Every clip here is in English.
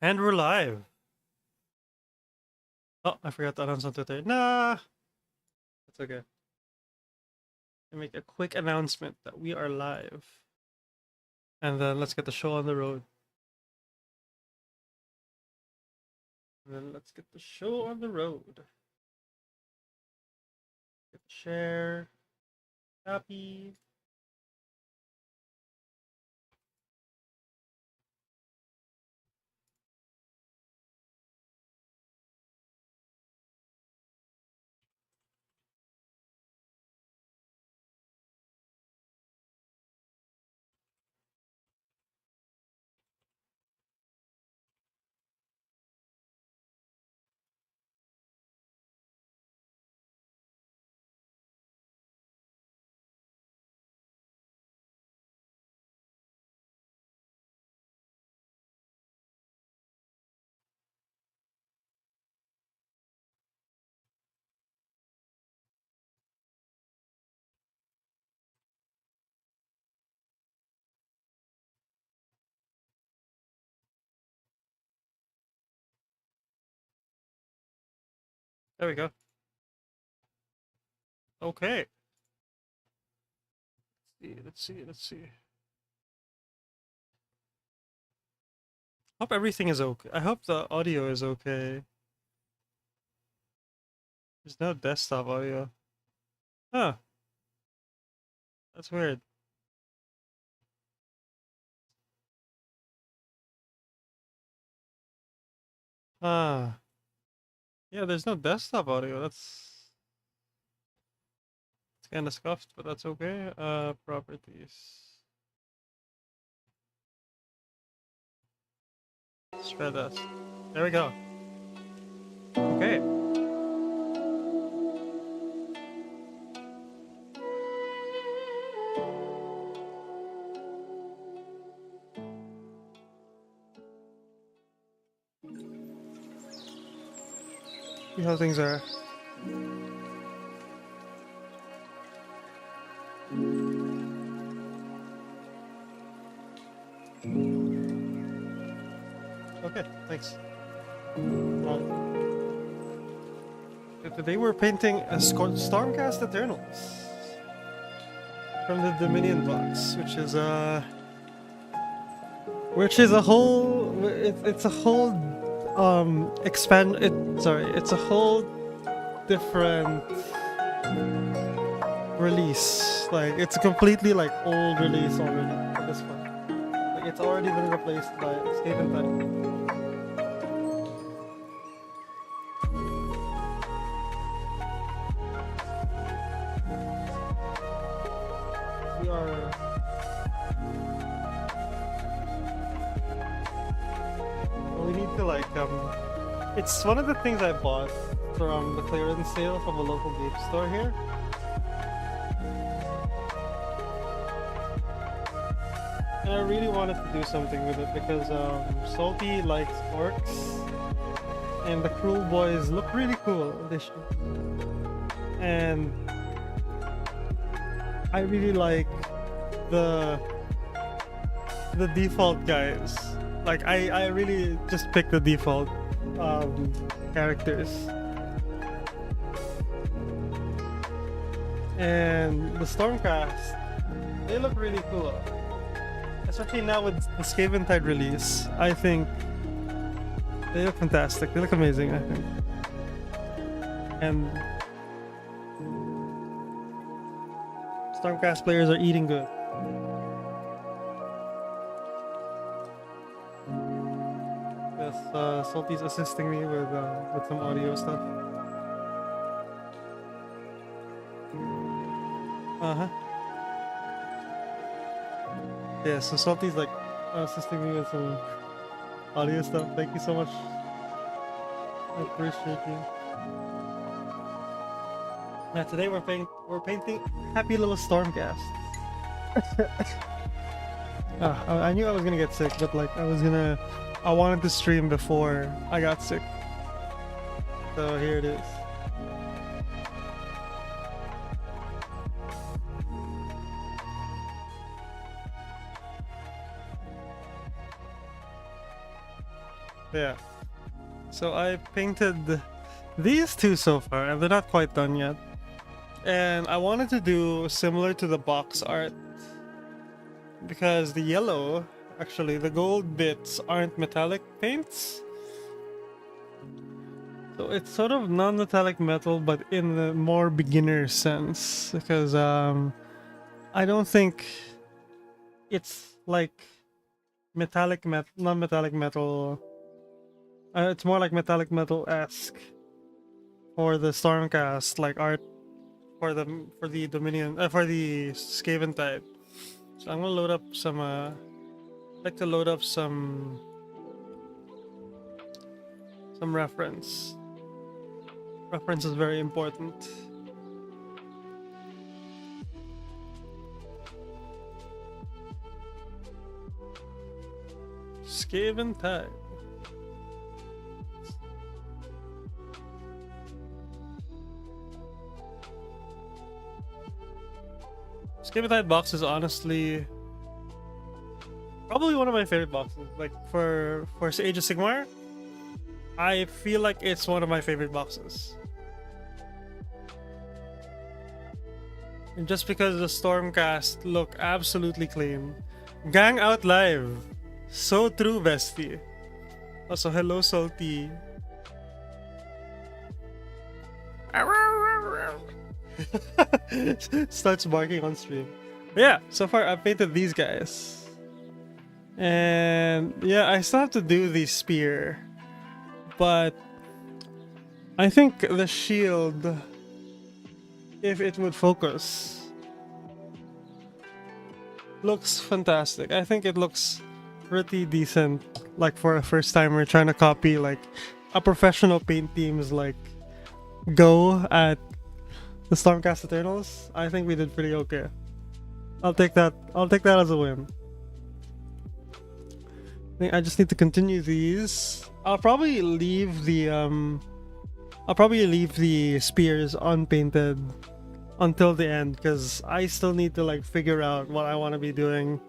And we're live. Oh, I forgot to announce on Twitter. Nah, it's okay. I make a quick announcement that we are live. And then let's get the show on the road. Get the share. Copy. There we go. Okay. Let's see. Hope everything is okay. I hope the audio is okay. There's no desktop audio. Huh. That's weird. Ah. Yeah, there's no desktop audio. It's kind of scuffed, but that's okay. Properties. Spread us. There we go. Okay. See how things are. Okay, thanks. Today we're painting a Stormcast Eternals from the Dominion box, which is a whole. It's a whole it's a whole different release. Like it's a completely like old release already at this point. Like it's already been replaced by Escape in Time. We need to like it's one of the things I bought from the clearance sale from a local game store here. And I really wanted to do something with it because Salty likes orcs and the Cruel Boys look really cool edition. And I really like the default guys. Like I really just picked the default characters. And the Stormcast, they look really cool. Especially now with the Skaventide release, I think they look fantastic. They look amazing, I think. And Stormcast players are eating good. Yes, Salty's assisting me with some audio stuff. Yeah, so Salty's like assisting me with some audio stuff. Thank you so much. I appreciate you. Now today we're painting Happy Little Stormcast. I knew I was gonna get sick, but like I wanted to stream before I got sick. So here it is. Yeah. So I painted these two so far, and they're not quite done yet. And I wanted to do similar to the box art because the yellow, actually, the gold bits aren't metallic paints. So it's sort of non-metallic metal, but in the more beginner sense, because I don't think it's like non-metallic metal. It's more like metallic metal-esque for the Stormcast, like art for the Dominion for the Skaven type. So I'm gonna load up some. I'd like to load up some reference. Reference is very important. Skaven type. Skaven type box is honestly probably one of my favorite boxes. Like for Age of Sigmar, I feel like it's one of my favorite boxes. And just because the Stormcast look absolutely clean. Gang out live. So true, bestie. Also, hello, Salty. Starts barking on stream. But yeah, so far I painted these guys. And yeah, I still have to do the spear. But I think the shield, if it would focus, looks fantastic. I think it looks pretty decent, like for a first timer trying to copy like a professional paint team's like go at the Stormcast Eternals. I think we did pretty okay. I'll take that as a win. I think I just need to continue these. I'll probably leave the spears unpainted until the end because I still need to like figure out what I want to be doing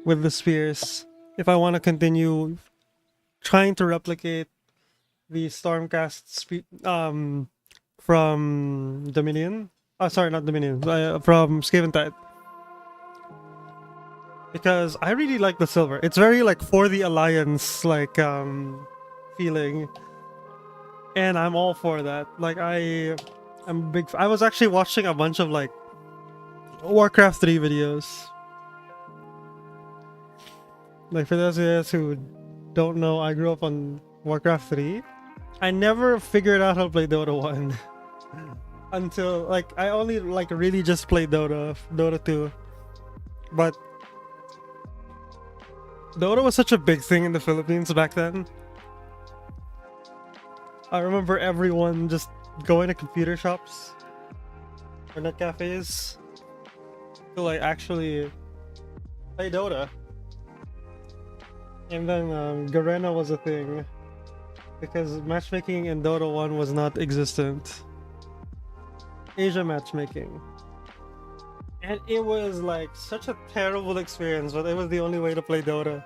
with the spears if I want to continue trying to replicate the Stormcast from Dominion. Sorry, not Dominion. From Skaven Tide. Because I really like the silver. It's very like for the Alliance like feeling. And I'm all for that. Like I'm big. I was actually watching a bunch of like Warcraft 3 videos. Like for those of us who don't know, I grew up on Warcraft 3. I never figured out how to play Dota 1 until like I only like really just played Dota 2. But Dota was such a big thing in the Philippines back then. I remember everyone just going to computer shops or net cafes to like actually play Dota. And then Garena was a thing because matchmaking in Dota 1 was not existent. Asia matchmaking. And it was like such a terrible experience, but it was the only way to play Dota.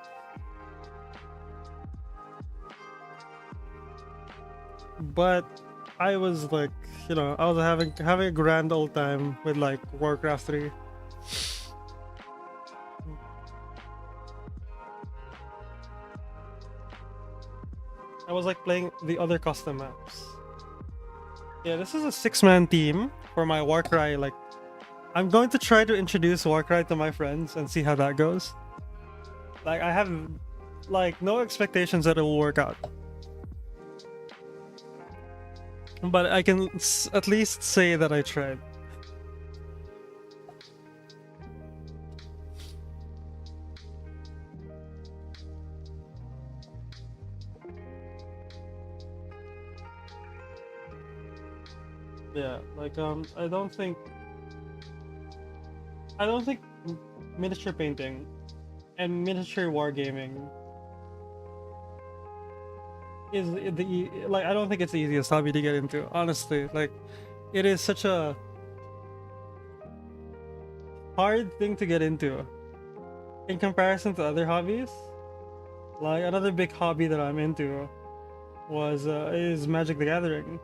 But I was like, you know, I was having a grand old time with like Warcraft 3. I was like playing the other custom maps. Yeah, this is a 6-man team for my Warcry. Like, I'm going to try to introduce Warcry to my friends and see how that goes. Like, I have like no expectations that it will work out. But I can at least say that I tried. Yeah, like I don't think miniature painting and miniature wargaming is like I don't think it's the easiest hobby to get into, honestly. Like, it is such a hard thing to get into in comparison to other hobbies. Like another big hobby that I'm into was is Magic the Gathering,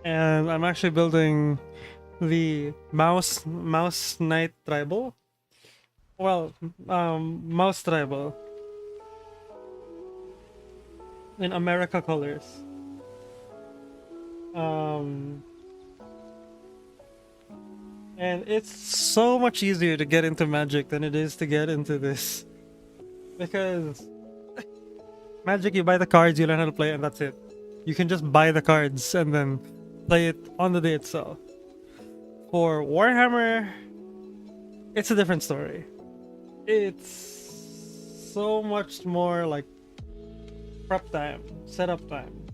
and I'm actually building the Mouse Knight Tribal. Well, Mouse Tribal in America colors. Um, and it's so much easier to get into Magic than it is to get into this, because Magic, you buy the cards, you learn how to play, and that's it. You can just buy the cards and then play it on the day itself. For Warhammer, it's a different story. It's so much more like prep time, setup time.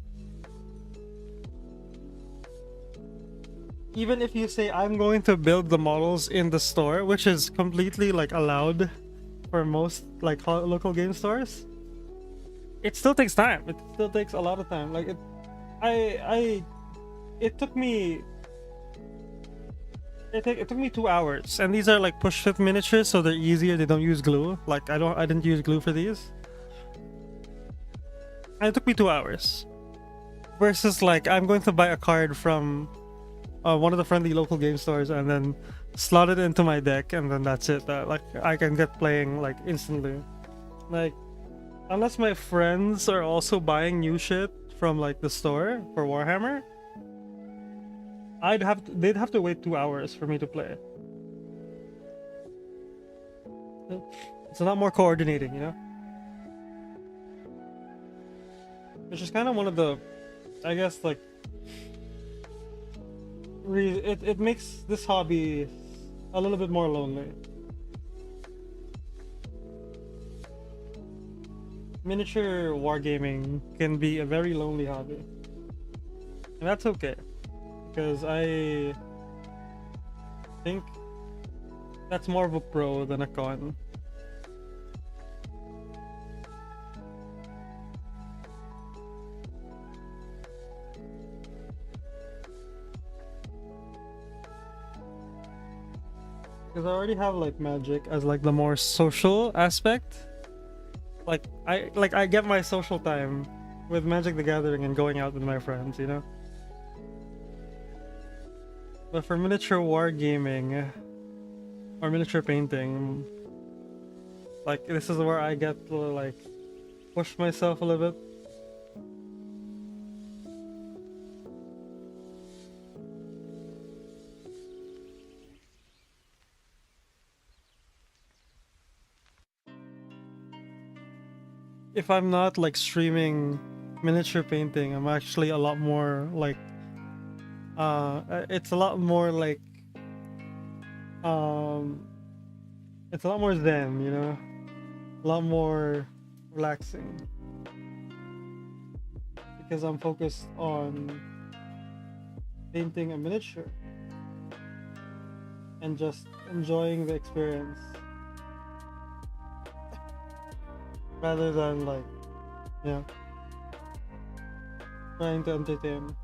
Even if you say I'm going to build the models in the store, which is completely like allowed for most like local game stores, it still takes time. It still takes a lot of time. Like it took me. It took me 2 hours, and these are like push fit miniatures, so they're easier. They don't use glue. Like I didn't use glue for these, and it took me 2 hours. Versus like I'm going to buy a card from one of the friendly local game stores and then slot it into my deck, and then that's it. Like I can get playing like instantly. Like unless my friends are also buying new shit from like the store for Warhammer, they'd have to wait 2 hours for me to play. It's a lot more coordinating, you know? Which is kind of one of the, I guess, like, it makes this hobby a little bit more lonely. Miniature wargaming can be a very lonely hobby. And that's okay. Because I think that's more of a pro than a con. Because I already have like Magic as like the more social aspect. Like I get my social time with Magic the Gathering and going out with my friends, you know? But for miniature wargaming or miniature painting, like this is where I get to like push myself a little bit. If I'm not like streaming miniature painting, I'm actually a lot more like it's a lot more like it's a lot more zen, you know, a lot more relaxing, because I'm focused on painting a miniature and just enjoying the experience rather than like, yeah, trying to entertain.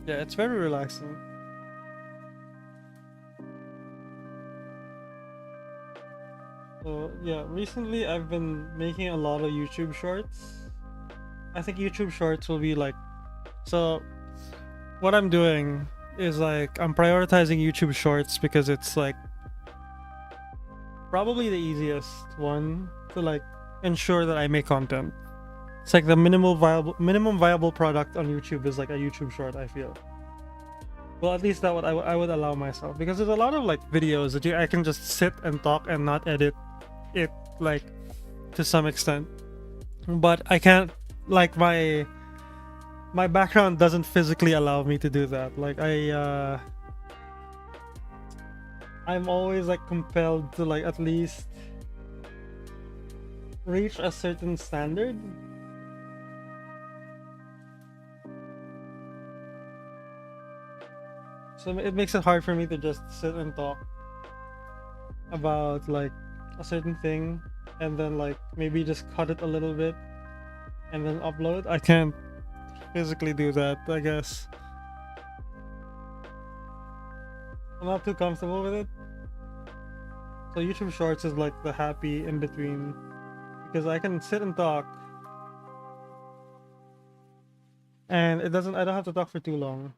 Yeah, it's very relaxing. So yeah, recently I've been making a lot of YouTube shorts. I think YouTube shorts will be like, so what I'm doing is like I'm prioritizing YouTube shorts because it's like probably the easiest one to like ensure that I make content. It's like the minimum viable product on YouTube is like a YouTube short, I feel. Well, at least that what I would allow myself, because there's a lot of like videos that I can just sit and talk and not edit it like to some extent. But I can't, like my background doesn't physically allow me to do that. Like I'm always like compelled to like at least reach a certain standard. So it makes it hard for me to just sit and talk about like a certain thing and then like maybe just cut it a little bit and then upload. I can't physically do that, I guess. I'm not too comfortable with it. So YouTube Shorts is like the happy in between because I can sit and talk and I don't have to talk for too long.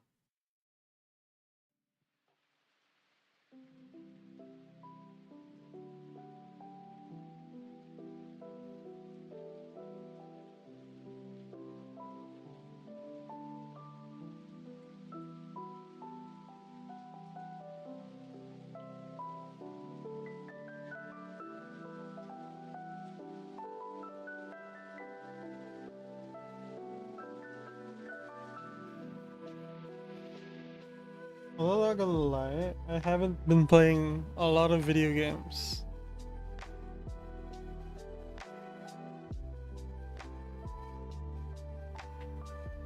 Well, I'm not gonna lie, I haven't been playing a lot of video games.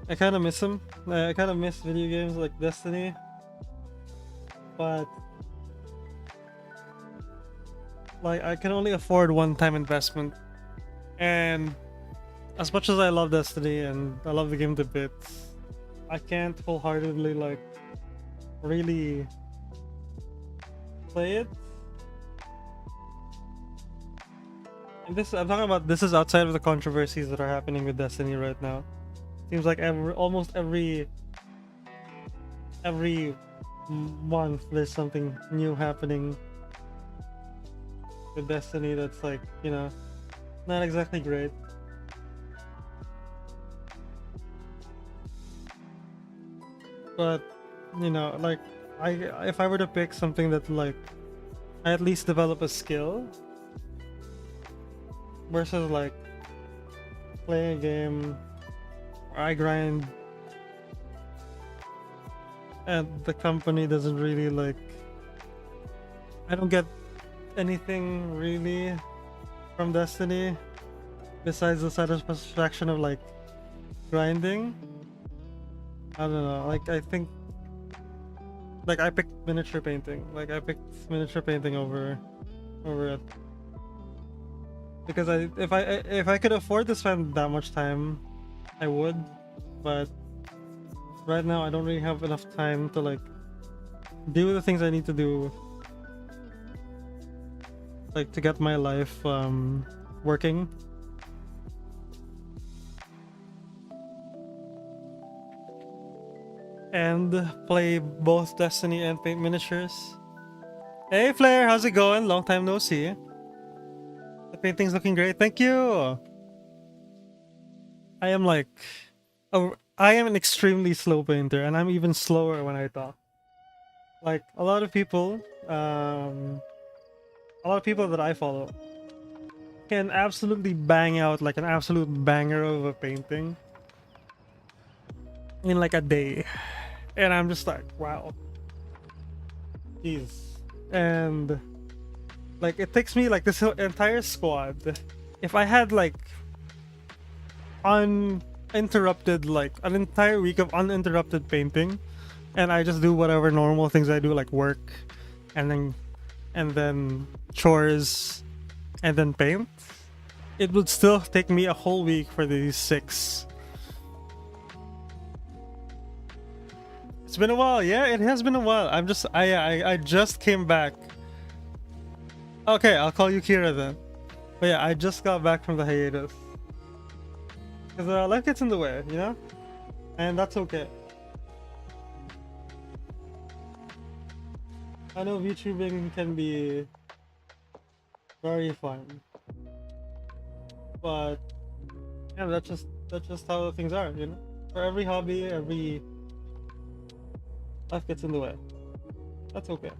I kind of miss them. I kind of miss video games like Destiny, but like I can only afford one-time investment. And as much as I love Destiny and I love the game to bits, I can't wholeheartedly like really play it. And this I'm talking about. This is outside of the controversies that are happening with Destiny right now. Seems like almost every month there's something new happening with Destiny that's like, you know, not exactly great. But you know, like if I were to pick something that like I at least develop a skill versus like playing a game where I grind and the company doesn't really like, I don't get anything really from Destiny besides the satisfaction of like grinding. I don't know, like I think like I picked miniature painting. Like I picked miniature painting over it. Because if I could afford to spend that much time, I would. But right now I don't really have enough time to like do the things I need to do, like to get my life working. And play both Destiny and paint miniatures. Hey Flair, how's it going? Long time no see. The painting's looking great. Thank you. I am like, I am an extremely slow painter, and I'm even slower when I talk. Like a lot of people that I follow can absolutely bang out like an absolute banger of a painting in like a day, and I'm just like, wow, jeez. And like it takes me like this entire squad. If I had like uninterrupted, like an entire week of uninterrupted painting, and I just do whatever normal things I do, like work, and then chores, and then paint, it would still take me a whole week for these 6. It's been a while. Yeah, it has been a while. I just came back. Okay, I'll call you Kira then. But yeah, I just got back from the hiatus. Because life gets in the way, you know? And that's okay. I know VTubing can be very fun. But yeah, that's just how things are, you know? For every hobby, every life gets in the way. That's okay.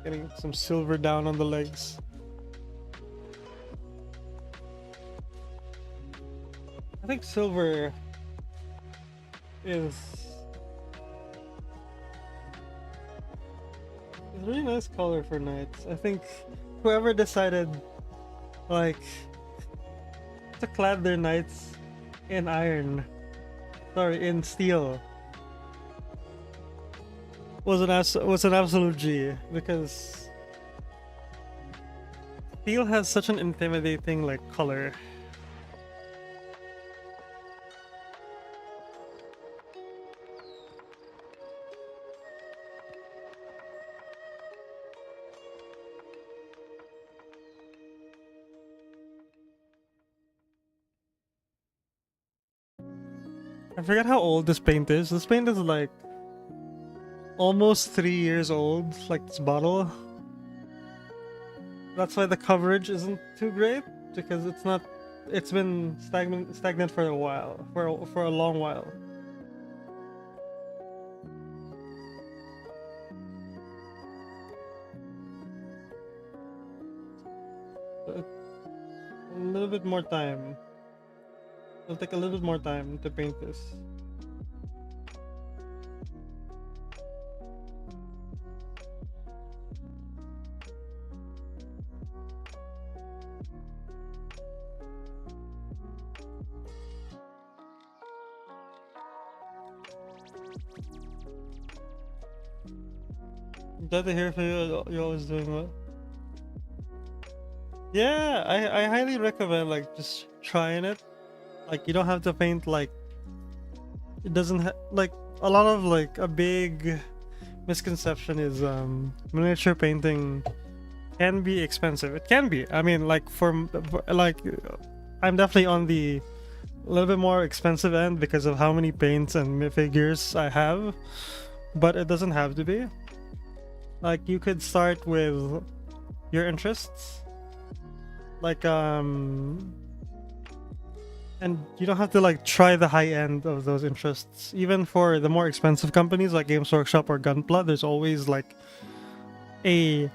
Getting some silver down on the legs. I think silver is a really nice color for knights. I think whoever decided like to clad their knights in in steel, was an absolute G, because steel has such an intimidating like color. I forget how old this paint is. This paint is like almost 3 years old, like this bottle. That's why the coverage isn't too great, because it's been stagnant for a while, for a long while. A little bit more time. It'll take a little bit more time to paint this. Glad to hear from you. You're always doing well. Yeah, I highly recommend like just trying it. Like you don't have to paint like it doesn't like a lot of like a big misconception is miniature painting can be expensive. It can be. I mean, like like I'm definitely on the a little bit more expensive end because of how many paints and figures I have, but it doesn't have to be. Like you could start with your interests, like and you don't have to like try the high end of those interests. Even for the more expensive companies like Games Workshop or Gunpla, there's always like a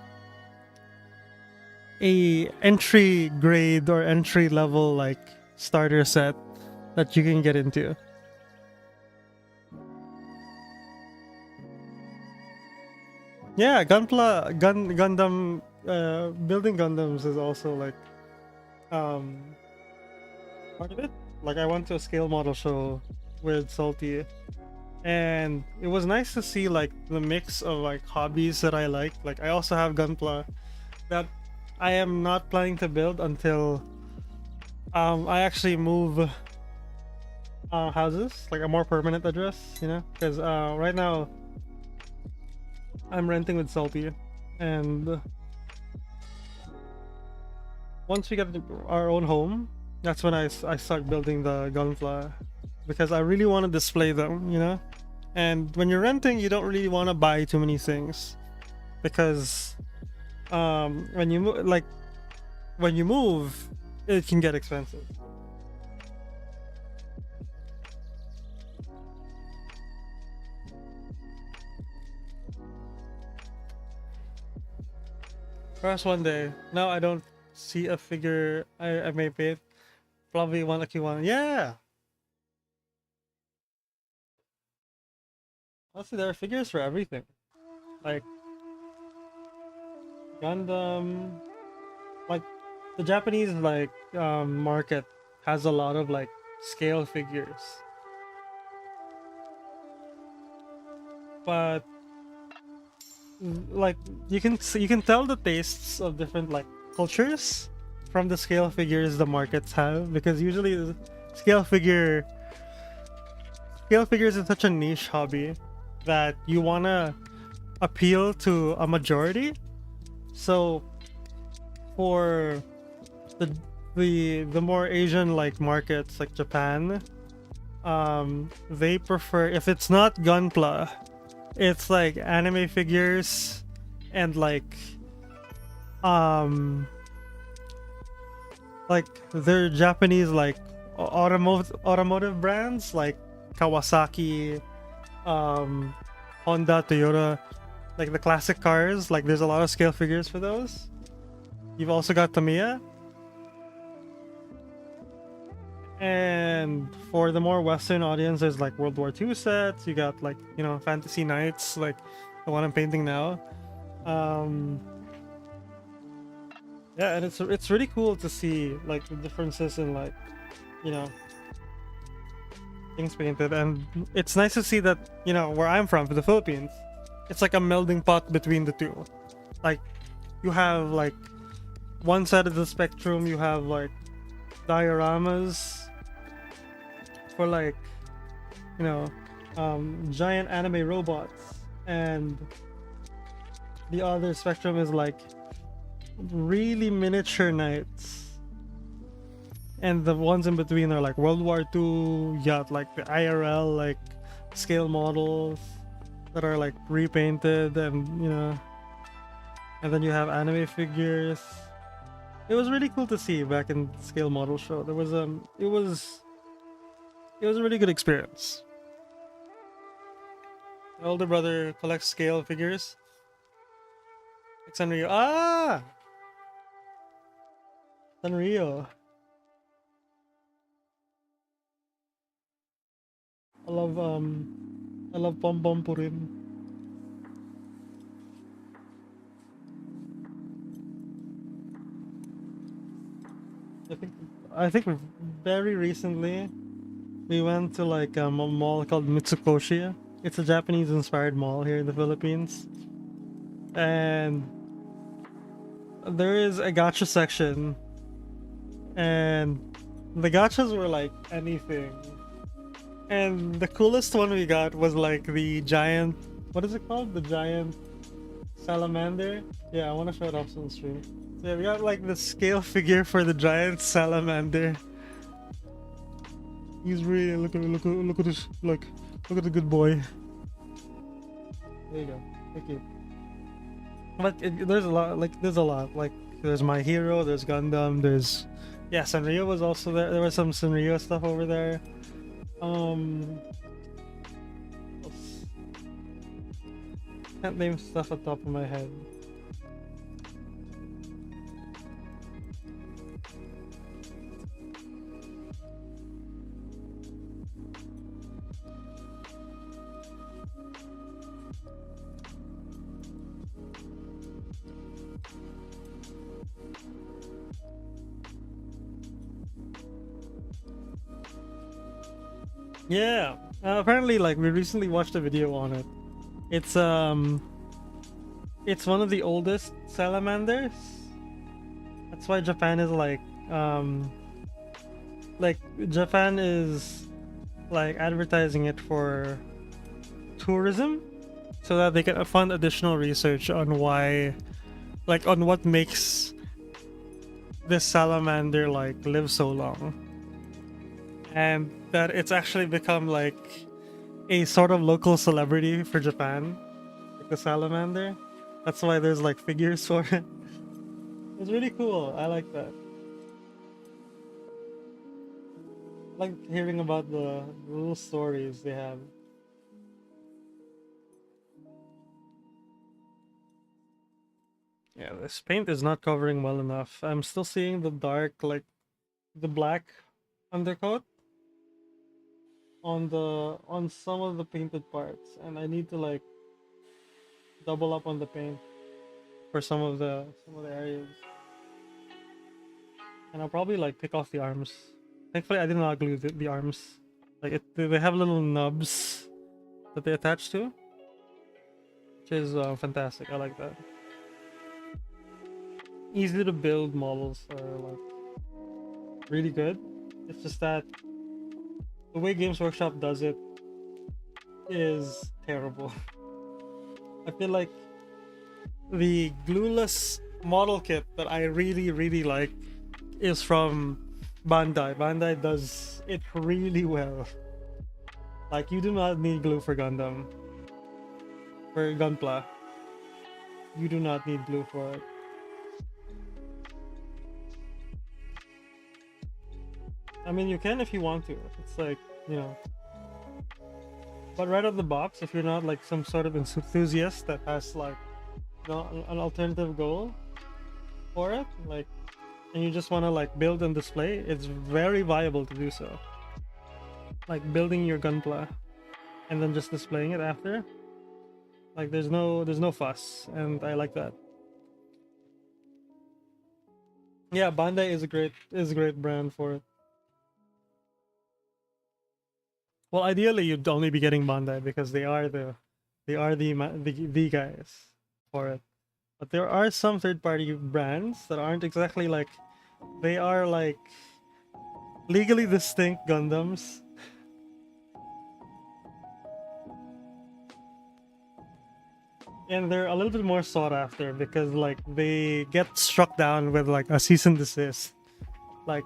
entry grade or entry level like starter set that you can get into. Yeah, Gundam building Gundams is also like part of it. Like I went to a scale model show with Salty, and it was nice to see like the mix of like hobbies that I like. Like I also have Gunpla that I am not planning to build until I actually move houses, like a more permanent address, you know, because right now I'm renting with Salty, and once we get our own home, that's when I start building the Gunpla, because I really want to display them, you know. And when you're renting, you don't really want to buy too many things, because when you when you move, it can get expensive. Perhaps one day. Now I don't see a figure I may paint. Probably one lucky one. Yeah! Honestly, there are figures for everything. Like Gundam, like the Japanese like market has a lot of like scale figures. But like you can tell the tastes of different like cultures from the scale figures the markets have, because usually the scale figures is such a niche hobby that you want to appeal to a majority. So for the more Asian like markets like Japan, they prefer, if it's not Gunpla, it's like anime figures and like they're Japanese like automotive brands like Kawasaki, Honda, Toyota, like the classic cars. Like there's a lot of scale figures for those. You've also got Tamiya. And for the more Western audience, there's like World War II sets. You got like, you know, Fantasy Knights, like the one I'm painting now. Yeah, and it's really cool to see like the differences in like, you know, things painted. And it's nice to see that, you know, where I'm from, the Philippines, it's like a melding pot between the two. Like you have like one side of the spectrum, you have like dioramas for like, you know, giant anime robots, and the other spectrum is like really miniature knights, and the ones in between are like World War II yacht, like the IRL like scale models that are like repainted, and you know, and then you have anime figures. It was really cool to see back in scale model show. There was it was a really good experience. My older brother collects scale figures. Like Sanrio. Ah! Sanrio. I love Pom Pom Purin. I think I think very recently we went to like a mall called Mitsukoshi. It's a Japanese inspired mall here in the Philippines. And there is a gacha section, and the gachas were like anything. And the coolest one we got was like the giant, what is it called? The giant salamander? Yeah, I want to show it off on the stream. So yeah, we got like the scale figure for the giant salamander. He's really, look at this, look at the good boy. There you go. Thank you. But there's a lot, like there's My Hero, there's Gundam, there's, yeah, Sanrio was also there. There was some Sanrio stuff over there. Can't name stuff at the top of my head. Yeah, apparently, like we recently watched a video on it. It's one of the oldest salamanders. That's why Japan is like Japan is like advertising it for tourism, so that they can fund additional research on why, like on what makes this salamander like live so long, and that it's actually become like a sort of local celebrity for Japan, like the salamander. That's why there's like figures for it. It's really cool. I like that. I like hearing about the little stories they have. Yeah, this paint is not covering well enough. I'm still seeing the dark, like the black undercoat on some of the painted parts, and I need to like double up on the paint for some of the areas. And I'll probably like pick off the arms. Thankfully, I did not glue the arms. Like they have little nubs that they attach to, which is fantastic. I like that. Easy to build models are like really good. It's just that the way Games Workshop does it is terrible. I feel like the glueless model kit that I really like is from Bandai. Bandai does it really well. Like, you do not need glue for Gundam. For Gunpla. You do not need glue for it. I mean, you can if you want to. It's like, you know. But right out of the box, if you're not like some sort of enthusiast that has like, you know, an alternative goal for it, like, and you just want to like build and display, it's very viable to do so. Like building your Gunpla and then just displaying it after. Like there's no fuss, and I like that. Yeah, Bandai is a great brand for it. Well, ideally you'd only be getting Bandai because they are the They are the guys for it. But there are some third-party brands that aren't exactly like, they are like legally distinct Gundams. And they're a little bit more sought after because like they get struck down with like a cease and desist. Like,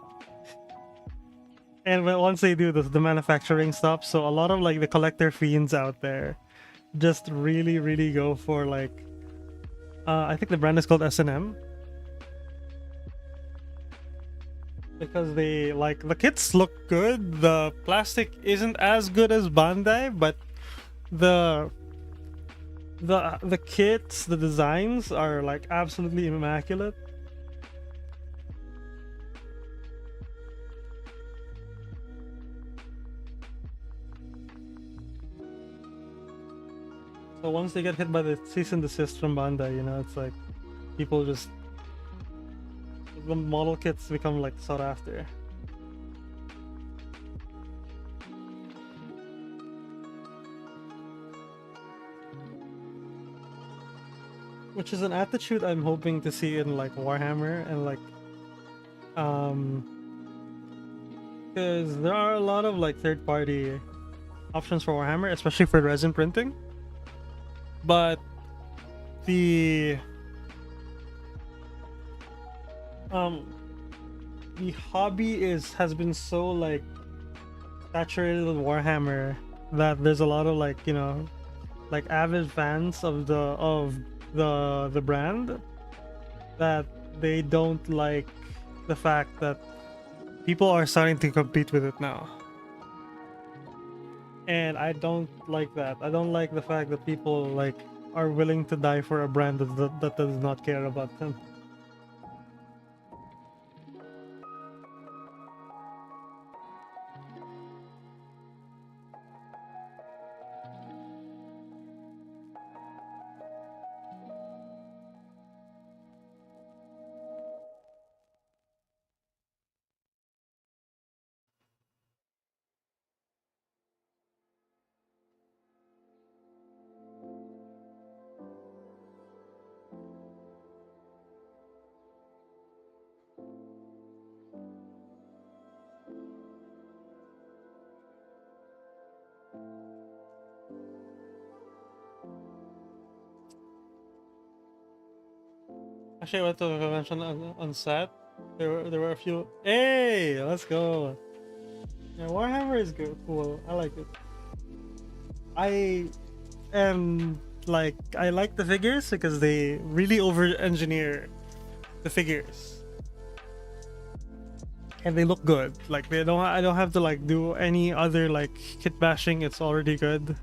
and once they do, the manufacturing stops. So a lot of like the collector fiends out there just really go for like, I think the brand is called S&M, because they like, the kits look good. The plastic isn't as good as Bandai, but the kits, the designs are like absolutely immaculate. So once they get hit by the cease and desist from Bandai, you know, it's like people just, the model kits become like sought after. Which is an attitude I'm hoping to see in like Warhammer, and like because there are a lot of like third-party options for Warhammer, especially for resin printing, but the hobby has been so like saturated with Warhammer that there's a lot of like, you know, like avid fans of the brand that they don't like the fact that people are starting to compete with it now. And I don't like that. I don't like the fact that people like are willing to die for a brand that does not care about them. Actually, I went to a convention on set. There were a few. Hey, let's go. Yeah, Warhammer is good, cool. I like it. I am like, I like the figures because they really over-engineer the figures, and they look good. Like they don't. I don't have to like do any other like kit bashing. It's already good.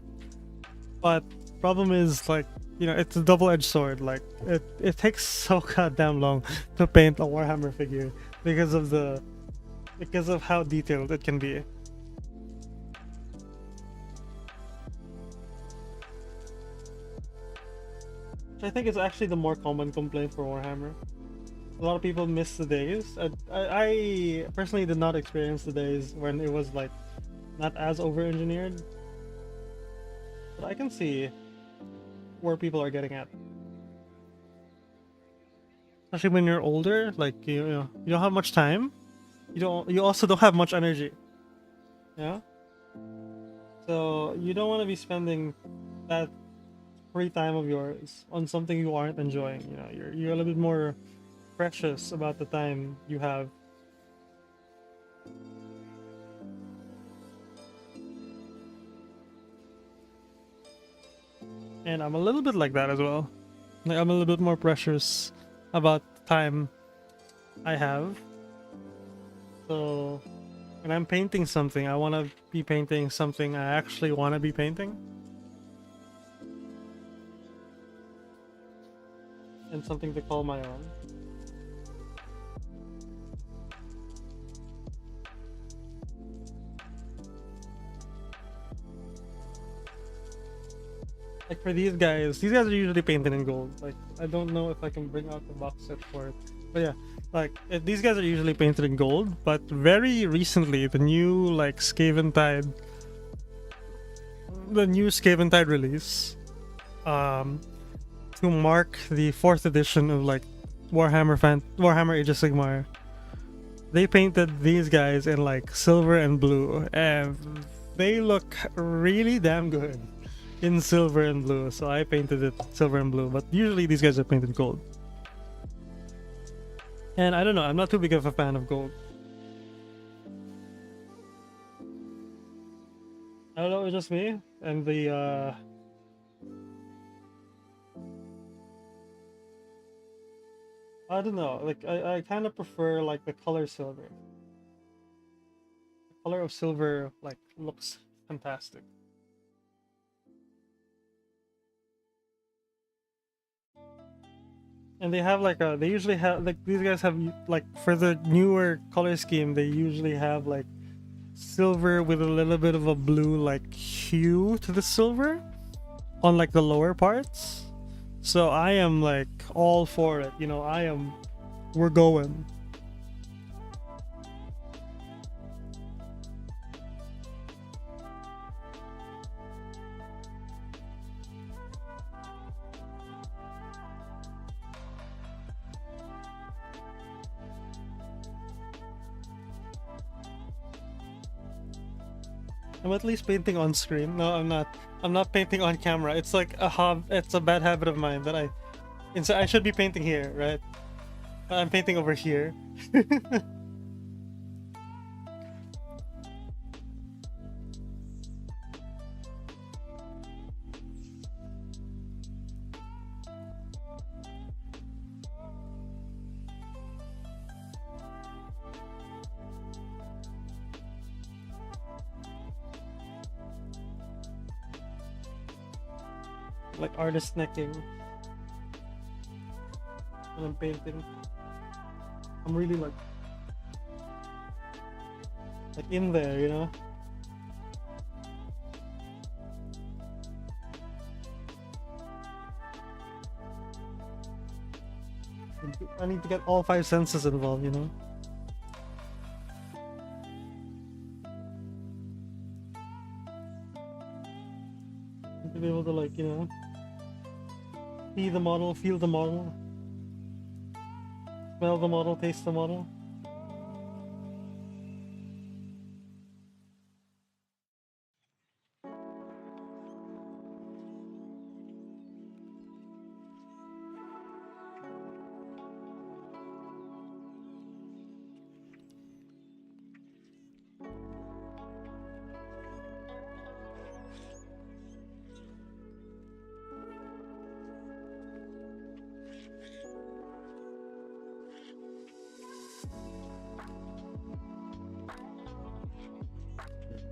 But problem is like, you know, it's a double-edged sword. Like it takes so goddamn long to paint a Warhammer figure because of how detailed it can be. Which I think is actually the more common complaint for Warhammer. A lot of people miss the days. I personally did not experience the days when it was like not as over-engineered, but I can see where people are getting at. Especially when you're older, like you know, you don't have much time. You also don't have much energy. Yeah. So you don't want to be spending that free time of yours on something you aren't enjoying. You know, you're a little bit more precious about the time you have. And I'm a little bit like that as well. Like I'm a little bit more precious about the time I have. So when I'm painting something, I want to be painting something I actually want to be painting. And something to call my own. Like for these guys are usually painted in gold. Like I don't know if I can bring out the box set for it, but yeah, like these guys are usually painted in gold. But very recently, the new like Skaven Tide release um, to mark the 4th edition of like Warhammer Age of Sigmar. They painted these guys in like silver and blue, and they look really damn good in silver and blue. So I painted it silver and blue, but usually these guys are painted gold. And I don't know, I'm not too big of a fan of gold. I don't know, it's just me and the I don't know, like I kind of prefer like the color silver. The color of silver like looks fantastic. And they have like they usually have like these guys have like for the newer color scheme they usually have like silver with a little bit of a blue like hue to the silver on like the lower parts. So I am like all for it, you know, we're going. I'm at least painting on screen. No, I'm not. I'm not painting on camera. It's like it's a bad habit of mine that I should be painting here, right? I'm painting over here. Like artist necking. When I'm painting. I'm really like in there, you know? I need to get all 5 senses involved, you know? To be able to like, you know, see the model, feel the model, smell the model, taste the model.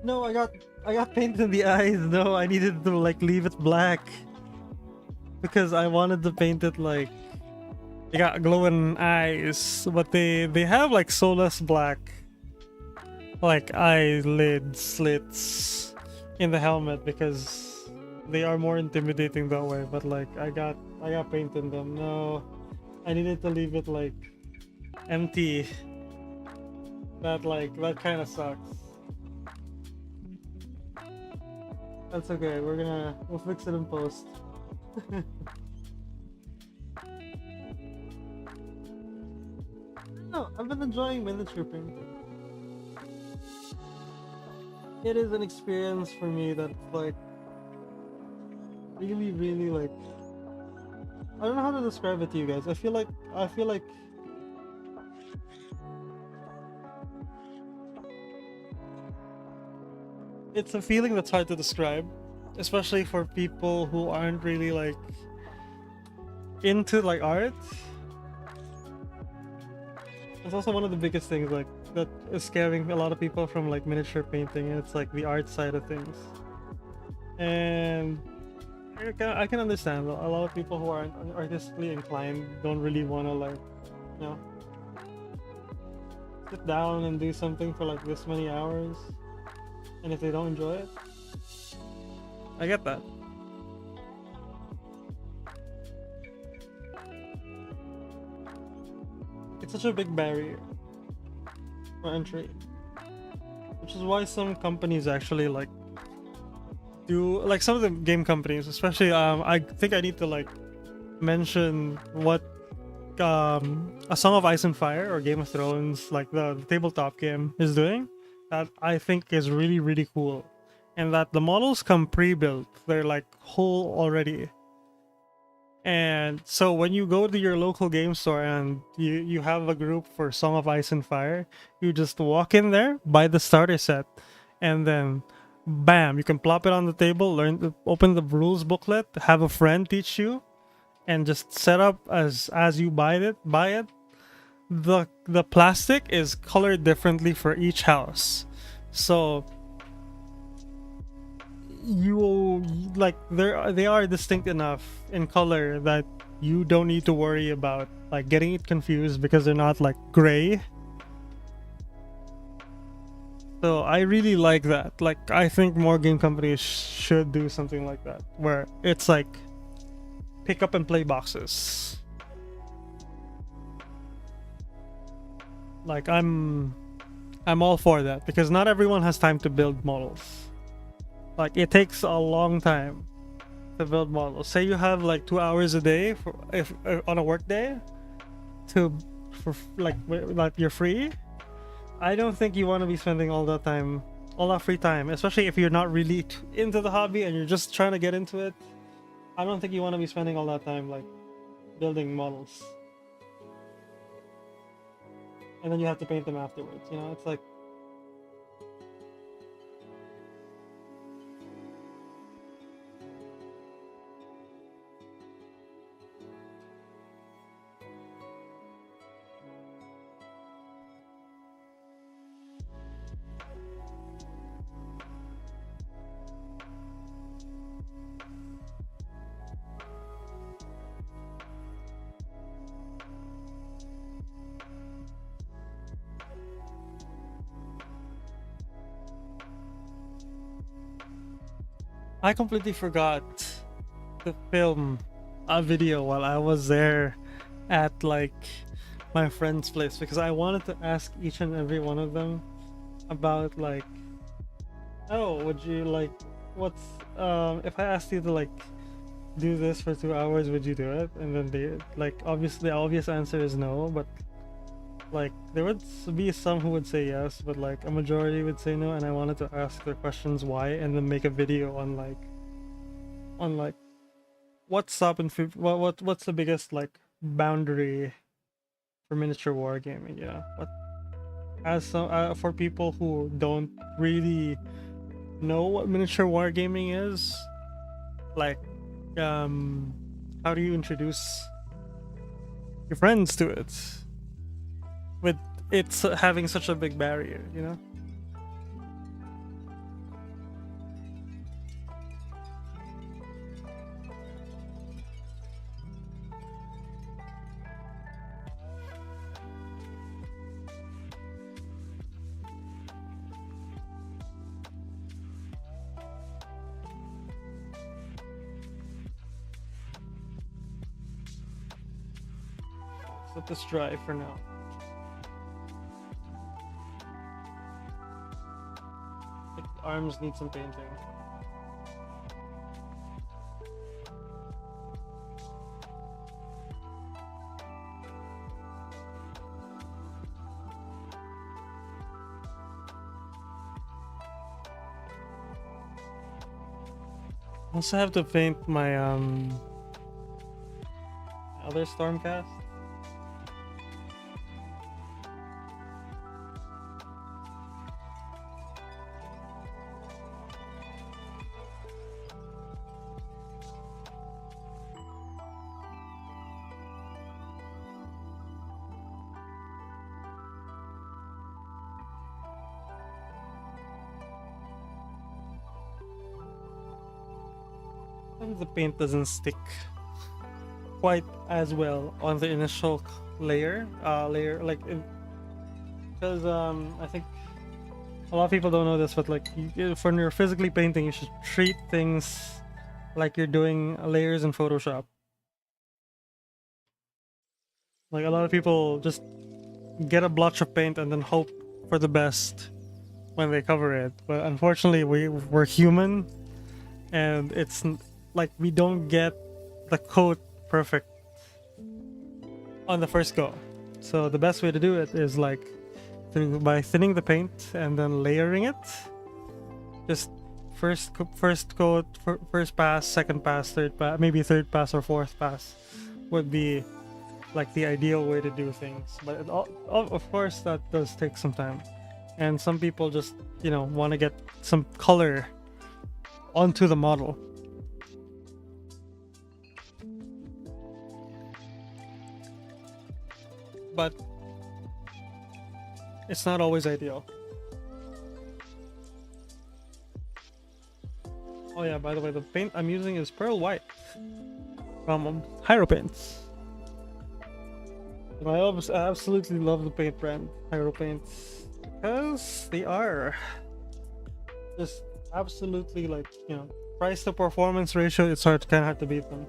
No, I got paint in the eyes. No, I needed to like leave it black because I wanted to paint it like they got glowing eyes, but they have like soulless black like eyelid slits in the helmet because they are more intimidating that way. But like I got paint in them. No, I needed to leave it like empty. That that kind of sucks. That's okay, we'll fix it in post. No, I've been enjoying miniature painting. It is an experience for me that's like really, really like I don't know how to describe it to you guys. I feel like it's a feeling that's hard to describe, especially for people who aren't really like into like art. It's also one of the biggest things like that is scaring a lot of people from like miniature painting. It's like the art side of things, and I can understand a lot of people who aren't artistically inclined don't really want to like, you know, sit down and do something for like this many hours. And if they don't enjoy it, I get that. It's such a big barrier for entry, which is why some companies actually like do like some of the game companies, especially I think I need to like mention what A Song of Ice and Fire or Game of Thrones, like the tabletop game, is doing. That I think is really really cool, and that the models come pre-built. They're like whole already. And so when you go to your local game store and you have a group for Song of Ice and Fire, you just walk in there, buy the starter set, and then bam, you can plop it on the table, open the rules booklet, have a friend teach you, and just set up as you buy it. The plastic is colored differently for each house. So you like they are distinct enough in color that you don't need to worry about like getting it confused because they're not like gray. So I really like that. Like I think more game companies should do something like that where it's like pick up and play boxes. Like I'm all for that because not everyone has time to build models. Like it takes a long time to build models. Say you have like 2 hours a day for if on a work day for like you're free. I don't think you want to be spending all that time, all that free time, especially if you're not really into the hobby and you're just trying to get into it. I don't think you want to be spending all that time like building models. And then you have to paint them afterwards, you know? It's like I completely forgot to film a video while I was there at like my friend's place because I wanted to ask each and every one of them about like, oh, would you like what's if I asked you to like do this for 2 hours, would you do it? And then they like obviously the obvious answer is no, but like there would be some who would say yes, but like a majority would say no, and I wanted to ask their questions why and then make a video on like what's up and what's the biggest like boundary for miniature wargaming. Yeah, what as some for people who don't really know what miniature wargaming is, like how do you introduce your friends to it with it's having such a big barrier, you know? Let's let this dry for now. Arms need some painting. I also have to paint my other Stormcast. The paint doesn't stick quite as well on the initial layer like because I think a lot of people don't know this, but like when you're physically painting you should treat things like you're doing layers in Photoshop. Like a lot of people just get a blotch of paint and then hope for the best when they cover it, but unfortunately we're human and like we don't get the coat perfect on the first go. So the best way to do it is like by thinning the paint and then layering it. Just first coat, first pass, second pass, third pass, maybe third pass or fourth pass would be like the ideal way to do things. But of course that does take some time, and some people just want to get some color onto the model. But it's not always ideal. Oh yeah, by the way, the paint I'm using is Pearl White from Hyro Paints. And I absolutely love the paint brand Hyro Paints because they are just absolutely like, price to performance ratio. It's kind of hard to beat them.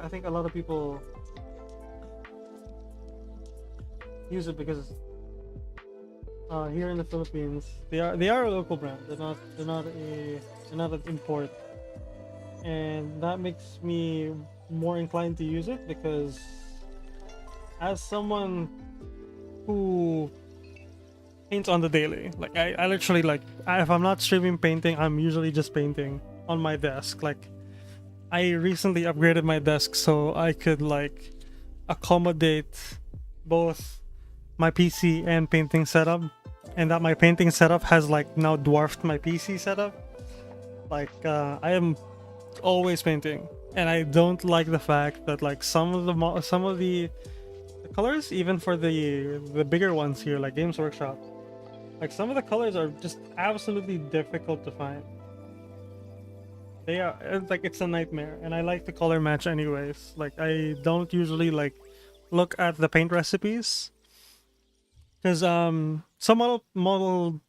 I think a lot of people use it because here in the Philippines they are a local brand. They're not an import, and that makes me more inclined to use it because as someone who paints on the daily, like I literally if I'm not streaming painting, I'm usually just painting on my desk. Like I recently upgraded my desk so I could like accommodate both my PC and painting setup, and that my painting setup has like now dwarfed my PC setup. Like I am always painting, and I don't like the fact that like some of the colors, even for the bigger ones here like Games Workshop, like some of the colors are just absolutely difficult to find. They are it's a nightmare, and I like to color match anyways. Like I don't usually like look at the paint recipes because some model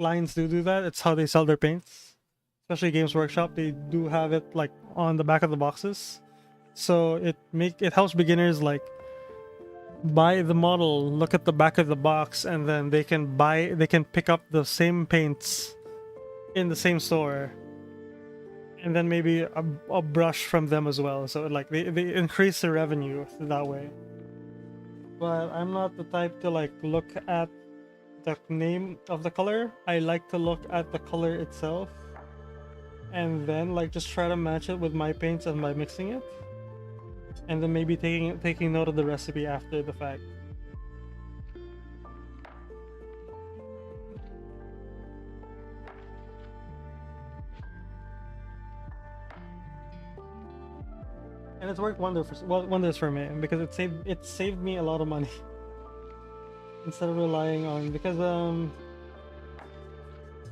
lines do that. It's how they sell their paints, especially Games Workshop. They do have it like on the back of the boxes, so it helps beginners like buy the model, look at the back of the box, and then they can pick up the same paints in the same store, and then maybe a brush from them as well. So like they increase the revenue that way. But I'm not the type to like look at the name of the color. I like to look at the color itself and then like just try to match it with my paints and by mixing it, and then maybe taking note of the recipe after the fact. And it's worked wonders for me because it saved me a lot of money instead of relying on, because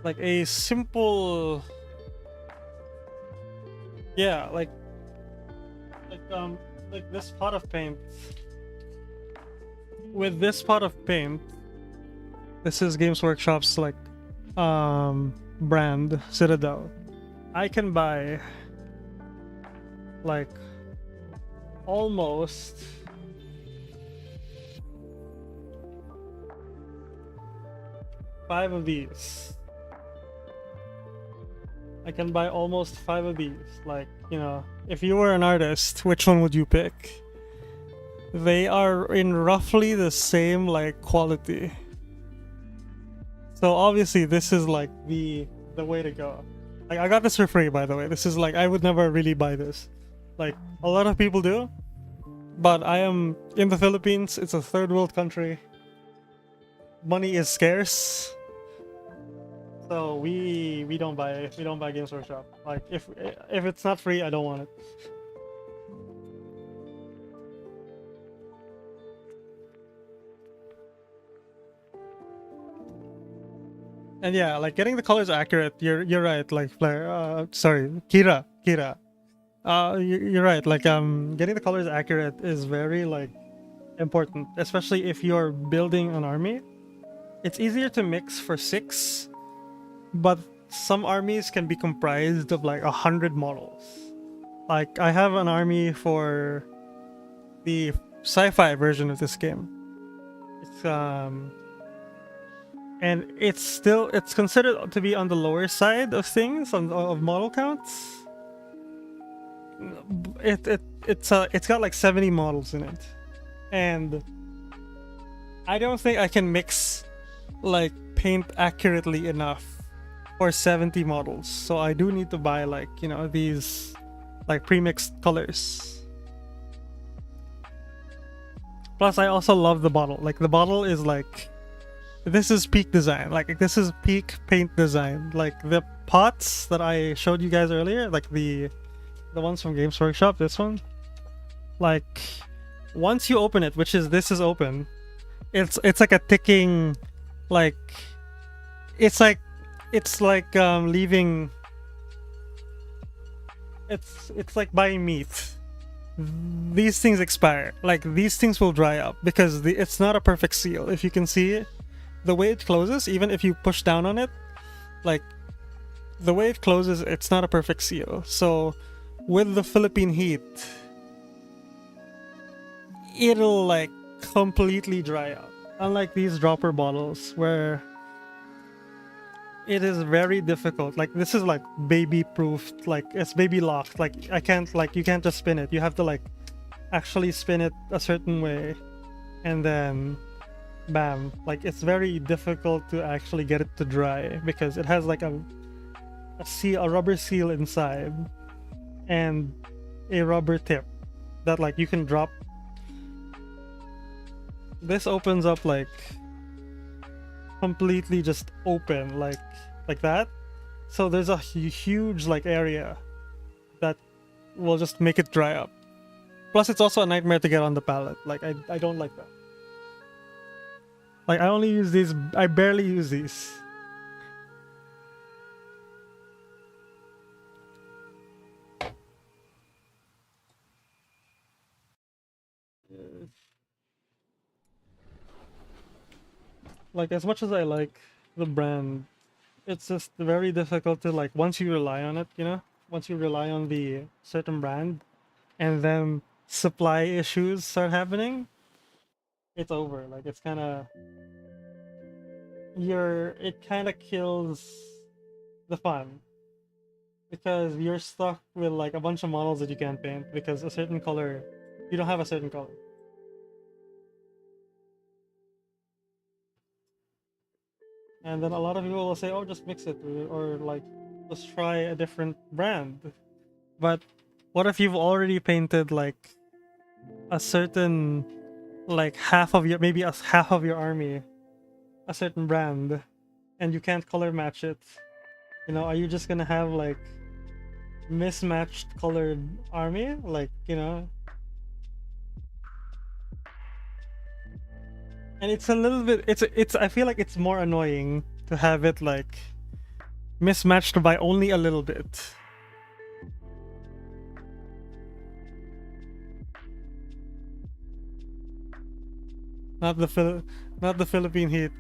like a simple like this pot of paint. With this pot of paint, this is Games Workshop's like brand Citadel. I can buy like almost five of these. I can buy almost 5 of these. Like, if you were an artist, which one would you pick? They are in roughly the same like quality. So obviously this is like the way to go. Like I got this for free, by the way. This is like, I would never really buy this. Like a lot of people do, but I am in the Philippines. It's a third world country. Money is scarce. So we don't buy Games Workshop. Like if it's not free, I don't want it. And yeah, like getting the colors accurate. You're right. Like sorry, Kira. You're right. Like getting the colors accurate is very like important, especially if you're building an army. It's easier to mix for 6. But some armies can be comprised of like 100 models. Like I have an army for the sci-fi version of this game. It's and it's considered to be on the lower side of things of model counts. It's got like 70 models in it, and I don't think I can mix like paint accurately enough for 70 models. So I do need to buy like, you know, these like pre-mixed colors. Plus I also love the bottle. Like the bottle is like, this is peak design. Like this is peak paint design. Like the pots that I showed you guys earlier, like the ones from Games Workshop, this one, like once you open it, which is this is open, it's like a ticking, like it's like leaving, it's like buying meat. These things expire. Like these things will dry up because it's not a perfect seal. If you can see it, the way it closes, even if you push down on it, like the way it closes, it's not a perfect seal. So with the Philippine heat, it'll like completely dry out. Unlike these dropper bottles where it is very difficult. Like this is like baby proofed, like it's baby locked. Like you can't just spin it. You have to like actually spin it a certain way and then bam. Like it's very difficult to actually get it to dry because it has like a rubber seal inside and a rubber tip that like you can drop. This opens up like completely just open like that, so there's a huge like area that will just make it dry up. Plus it's also a nightmare to get on the palette. Like I don't like that. Like I only use these, I barely use these. Like as much as I like the brand, it's just very difficult to like, once you rely on it, you know, once you rely on the certain brand and then supply issues start happening, it's over. Like it's kind of, it kind of kills the fun because you're stuck with like a bunch of models that you can't paint because a certain color, you don't have a certain color. And then a lot of people will say, oh, just mix it, or like just try a different brand. But what if you've already painted like a certain, like half of your army a certain brand and you can't color match it? You know, are you just gonna have like mismatched colored army? Like, you know, and it's a little bit, it's I feel like it's more annoying to have it like mismatched by only a little bit. Not the Philippine heat.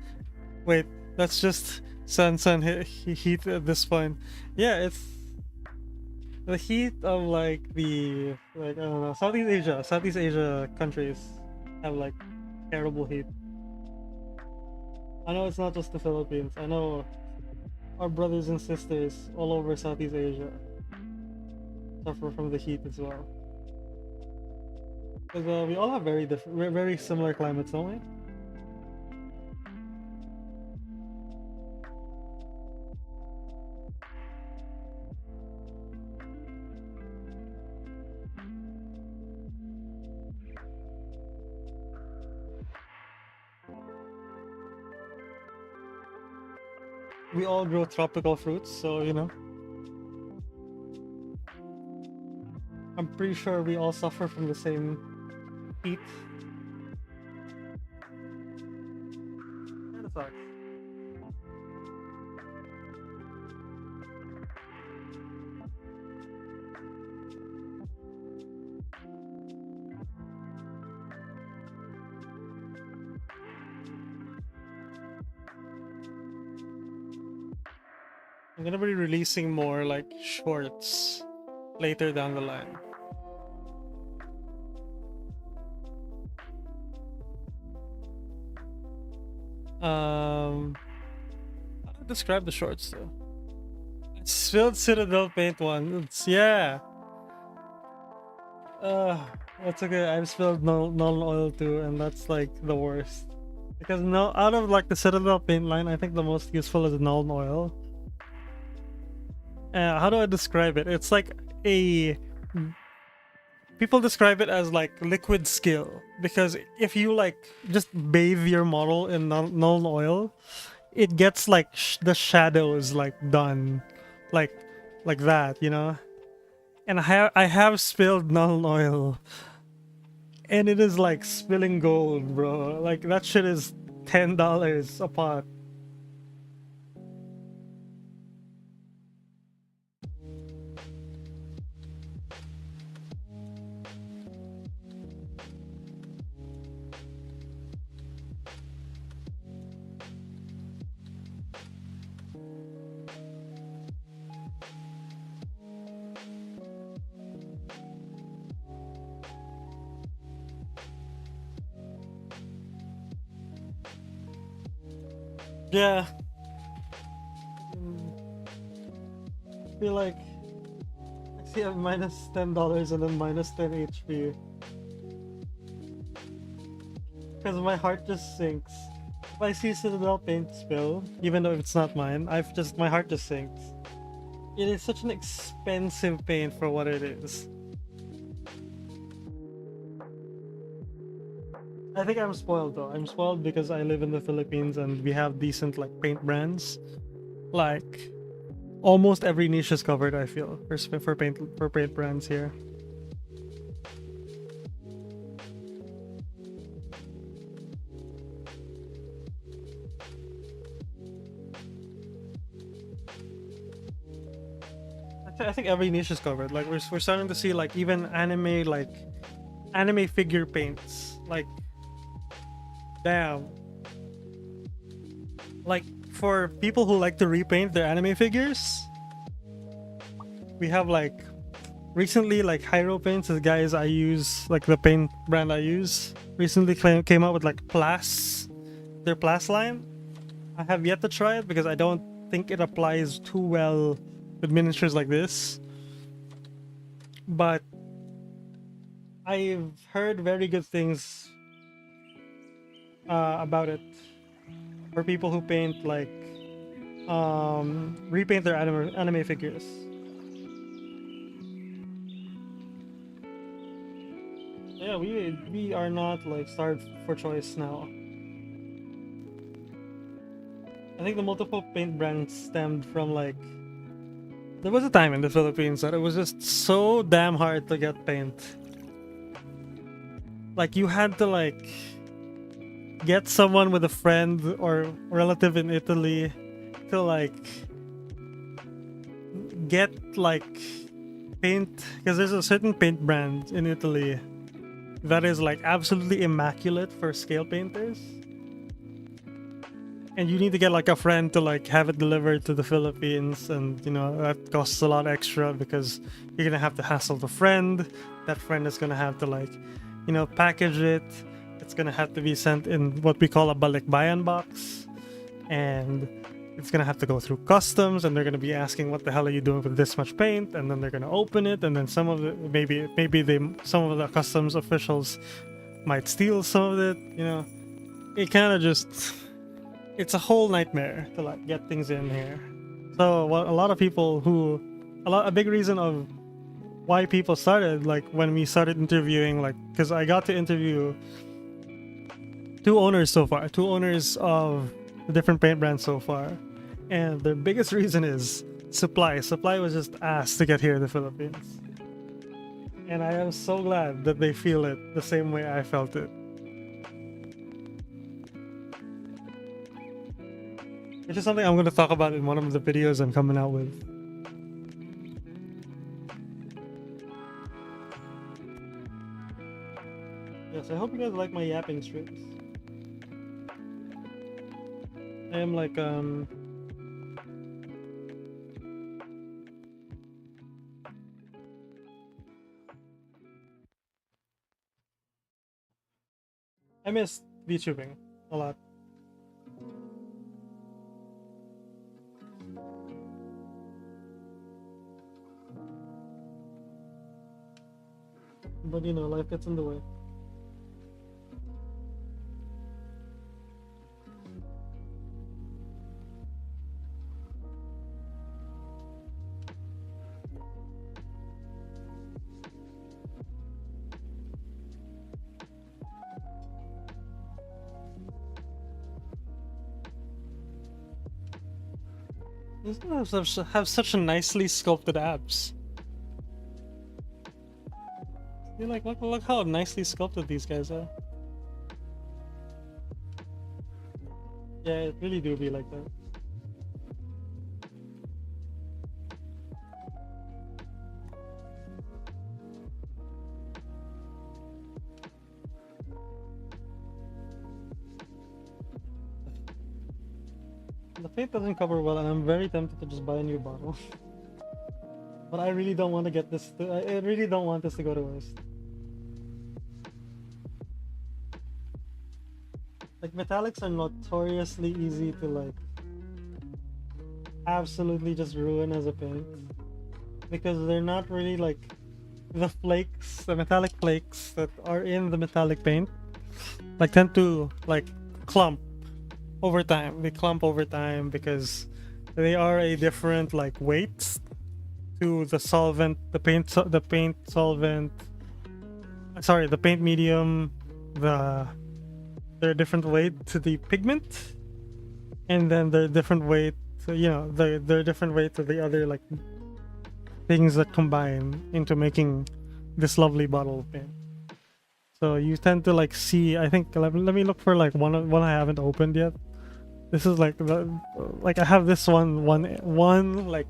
Wait, that's just sun heat at this point. Yeah, it's the heat of like I don't know, Southeast Asia countries have like terrible heat. I know it's not just the Philippines. I know our brothers and sisters all over Southeast Asia suffer from the heat as well. Because we all have very similar climates, don't we? We all grow tropical fruits, so you know. I'm pretty sure we all suffer from the same heat. Kinda sucks. I'm gonna be releasing more like shorts later down the line. describe the shorts though? I spilled Citadel paint once. Yeah. Uh, that's okay. I've spilled null oil too, and that's like the worst. Because no, out of like the Citadel paint line, I think the most useful is null oil. How do I describe it? It's like a people describe it as like liquid skill, because if you like just bathe your model in null oil, it gets like the shadows like done, like that, you know. And I have spilled null oil, and it is like spilling gold, bro. Like that shit is $10 a pot. Yeah. I feel like I see a minus $10 and then minus 10 HP. Because my heart just sinks. If I see Citadel paint spill, even though it's not mine, my heart just sinks. It is such an expensive paint for what it is. I think I'm spoiled though. I'm spoiled because I live in the Philippines and we have decent like paint brands. Like almost every niche is covered, I feel, for paint brands here. I think every niche is covered. Like we're starting to see like even anime figure paints. Like damn. Like for people who like to repaint their anime figures, we have like recently like Hyro paints, the guys I use, like the paint brand I use, recently came out with like their Plas line. I have yet to try it because I don't think it applies too well with miniatures like this. But I've heard very good things about it for people who paint like repaint their anime figures. Yeah, we are not like starved for choice now. I think the multiple paint brands stemmed from like there was a time in the Philippines that it was just so damn hard to get paint. Like you had to like get someone with a friend or relative in Italy to like get like paint, because there's a certain paint brand in Italy that is like absolutely immaculate for scale painters, and you need to get like a friend to like have it delivered to the Philippines, and you know that costs a lot extra because you're gonna have to hassle the friend. That friend is gonna have to like, you know, package it. It's gonna have to be sent in what we call a balikbayan box, and it's gonna have to go through customs, and they're gonna be asking what the hell are you doing with this much paint, and then they're gonna open it, and then some of it some of the customs officials might steal some of it. You know, it kind of just it's a whole nightmare to like get things in here. So what a lot of people a big reason of why people started like when we started interviewing, like because I got to interview two owners of the different paint brands so far, and their biggest reason is supply. Supply was just asked to get here in the Philippines, and I am so glad that they feel it the same way I felt it. Which is something I'm going to talk about in one of the videos I'm coming out with. Yes, I hope you guys like my yapping streams. I am like I miss VTubing a lot. but you know, life gets in the way. These guys have such nicely sculpted abs. You're like, look how nicely sculpted these guys are. Yeah, it really do be like that. The paint doesn't cover well, and I'm very tempted to just buy a new bottle. But I really don't want to get this. I really don't want this to go to waste. Like, metallics are notoriously easy to like absolutely just ruin as a paint, because they're not really like the flakes, the metallic flakes that are in the metallic paint, like tend to like clump over time. They clump over time because they are a different like weights to the solvent, the paint solvent. Sorry, the paint medium. They're different weight to the pigment, and then they're different weight. So you know, they're different weight to the other like things that combine into making this lovely bottle of paint. So you tend to like see. I think let me look for like one I haven't opened yet. This is like I have this one like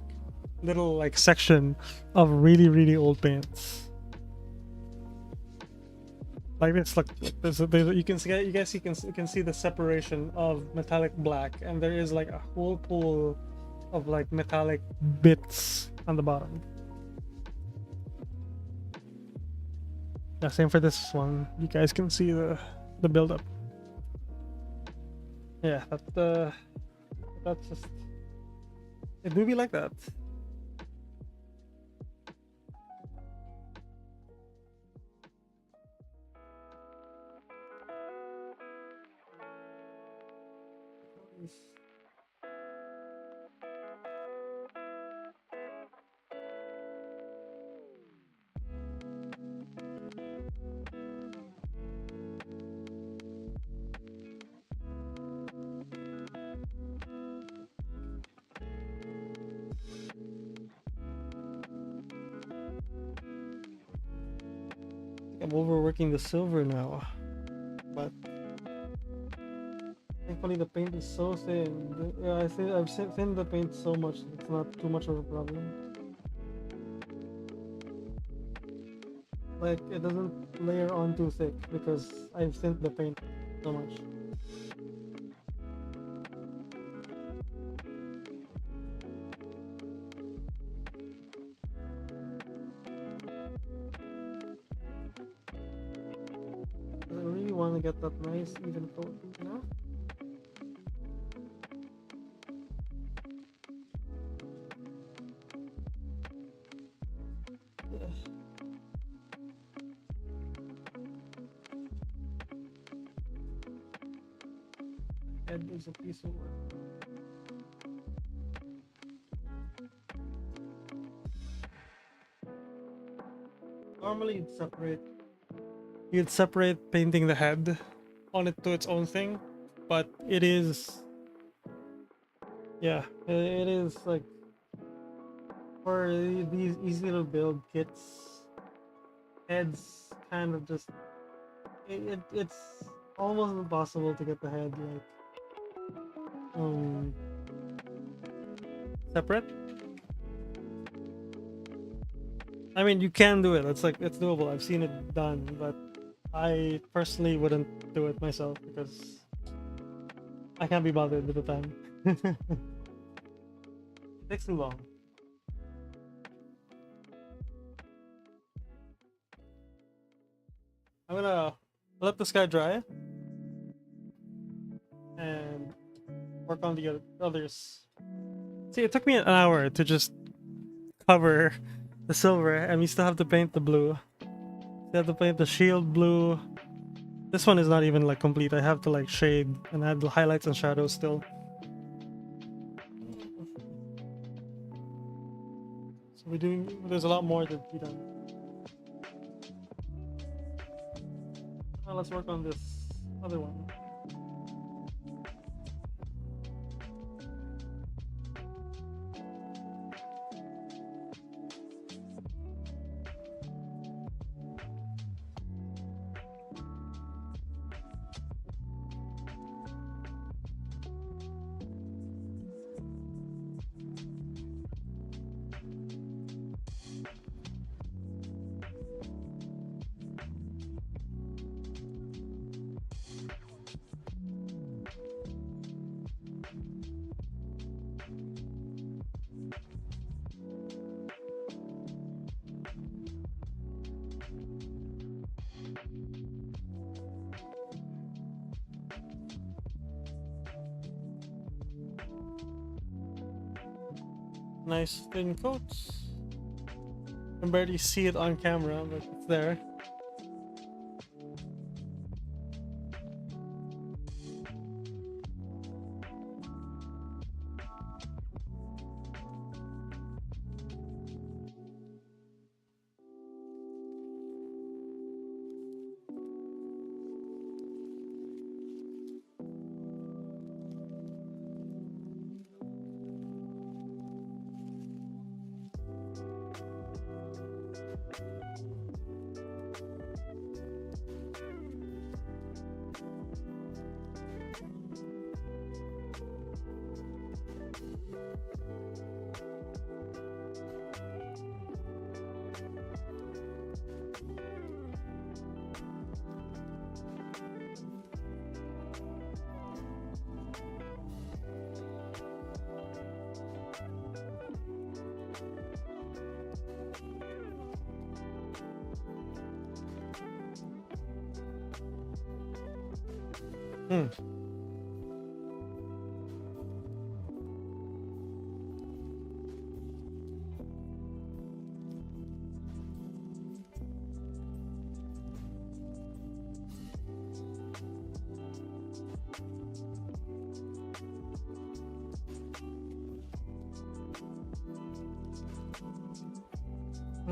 little like section of really old paints. Like this, like you can see the separation of metallic black, and there is like a whole pool of like metallic bits on the bottom. Yeah, same for this one. You guys can see the buildup. Yeah, that's just, it do be like that. I'm overworking the silver now, but thankfully the paint is so thin. Yeah, I've thinned the paint so much that it's not too much of a problem. Like, it doesn't layer on too thick because I've thinned the paint so much. I really want to get that nice even coat, you know? Yeah. Head is a piece of work. Normally you'd separate painting the head on it to its own thing, but it is, yeah, it is like, for these easy to build kits, heads kind of just, it's almost impossible to get the head like separate. I mean, you can do it. It's like, it's doable. I've seen it done, but I personally wouldn't do it myself because I can't be bothered with the time. It takes too long. I'm gonna let this guy dry and work on the others. See, it took me an hour to just cover the silver, and we still have to paint the blue. You have to paint the shield blue. This one is not even like complete. I have to like shade and add the highlights and shadows still. So we're doing, there's a lot more to be done. Now let's work on this other one. Nice thin coats. You can barely see it on camera, but it's there.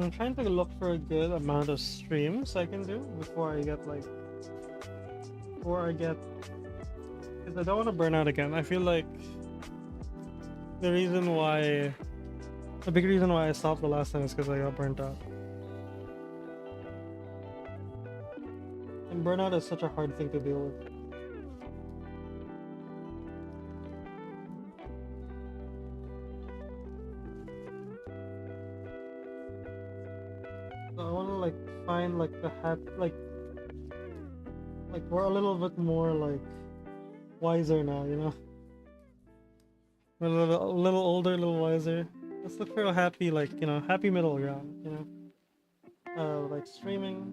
I'm trying to look for a good amount of streams I can do before I get like, because I don't want to burn out again. I feel like the big reason why I stopped the last time is because I got burnt out. And burnout is such a hard thing to deal with. So I want to like find like the like we're a little bit more like wiser now, you know. We're a little older, a little wiser. Let's look for a happy, like, you know, happy middle ground, you know. Like streaming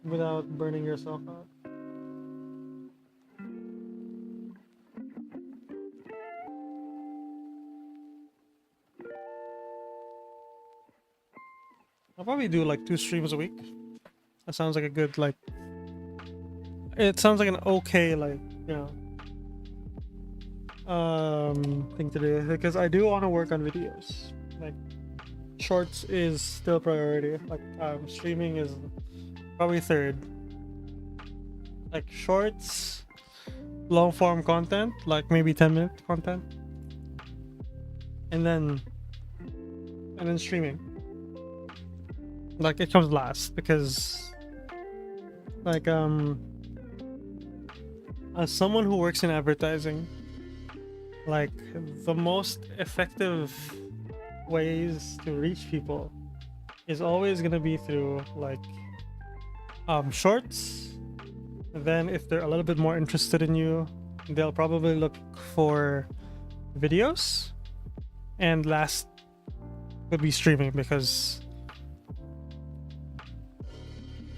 without burning yourself out. I'll probably do like 2 streams a week. That sounds like a good, like, it sounds like an okay, like, you know, thing to do, because I do want to work on videos. Like, shorts is still priority. Like, streaming is probably third. Like shorts, long form content, like maybe 10-minute content, and then streaming. Like, it comes last because, like, as someone who works in advertising, like, the most effective ways to reach people is always gonna be through like shorts. Then if they're a little bit more interested in you, they'll probably look for videos, and last would be streaming, because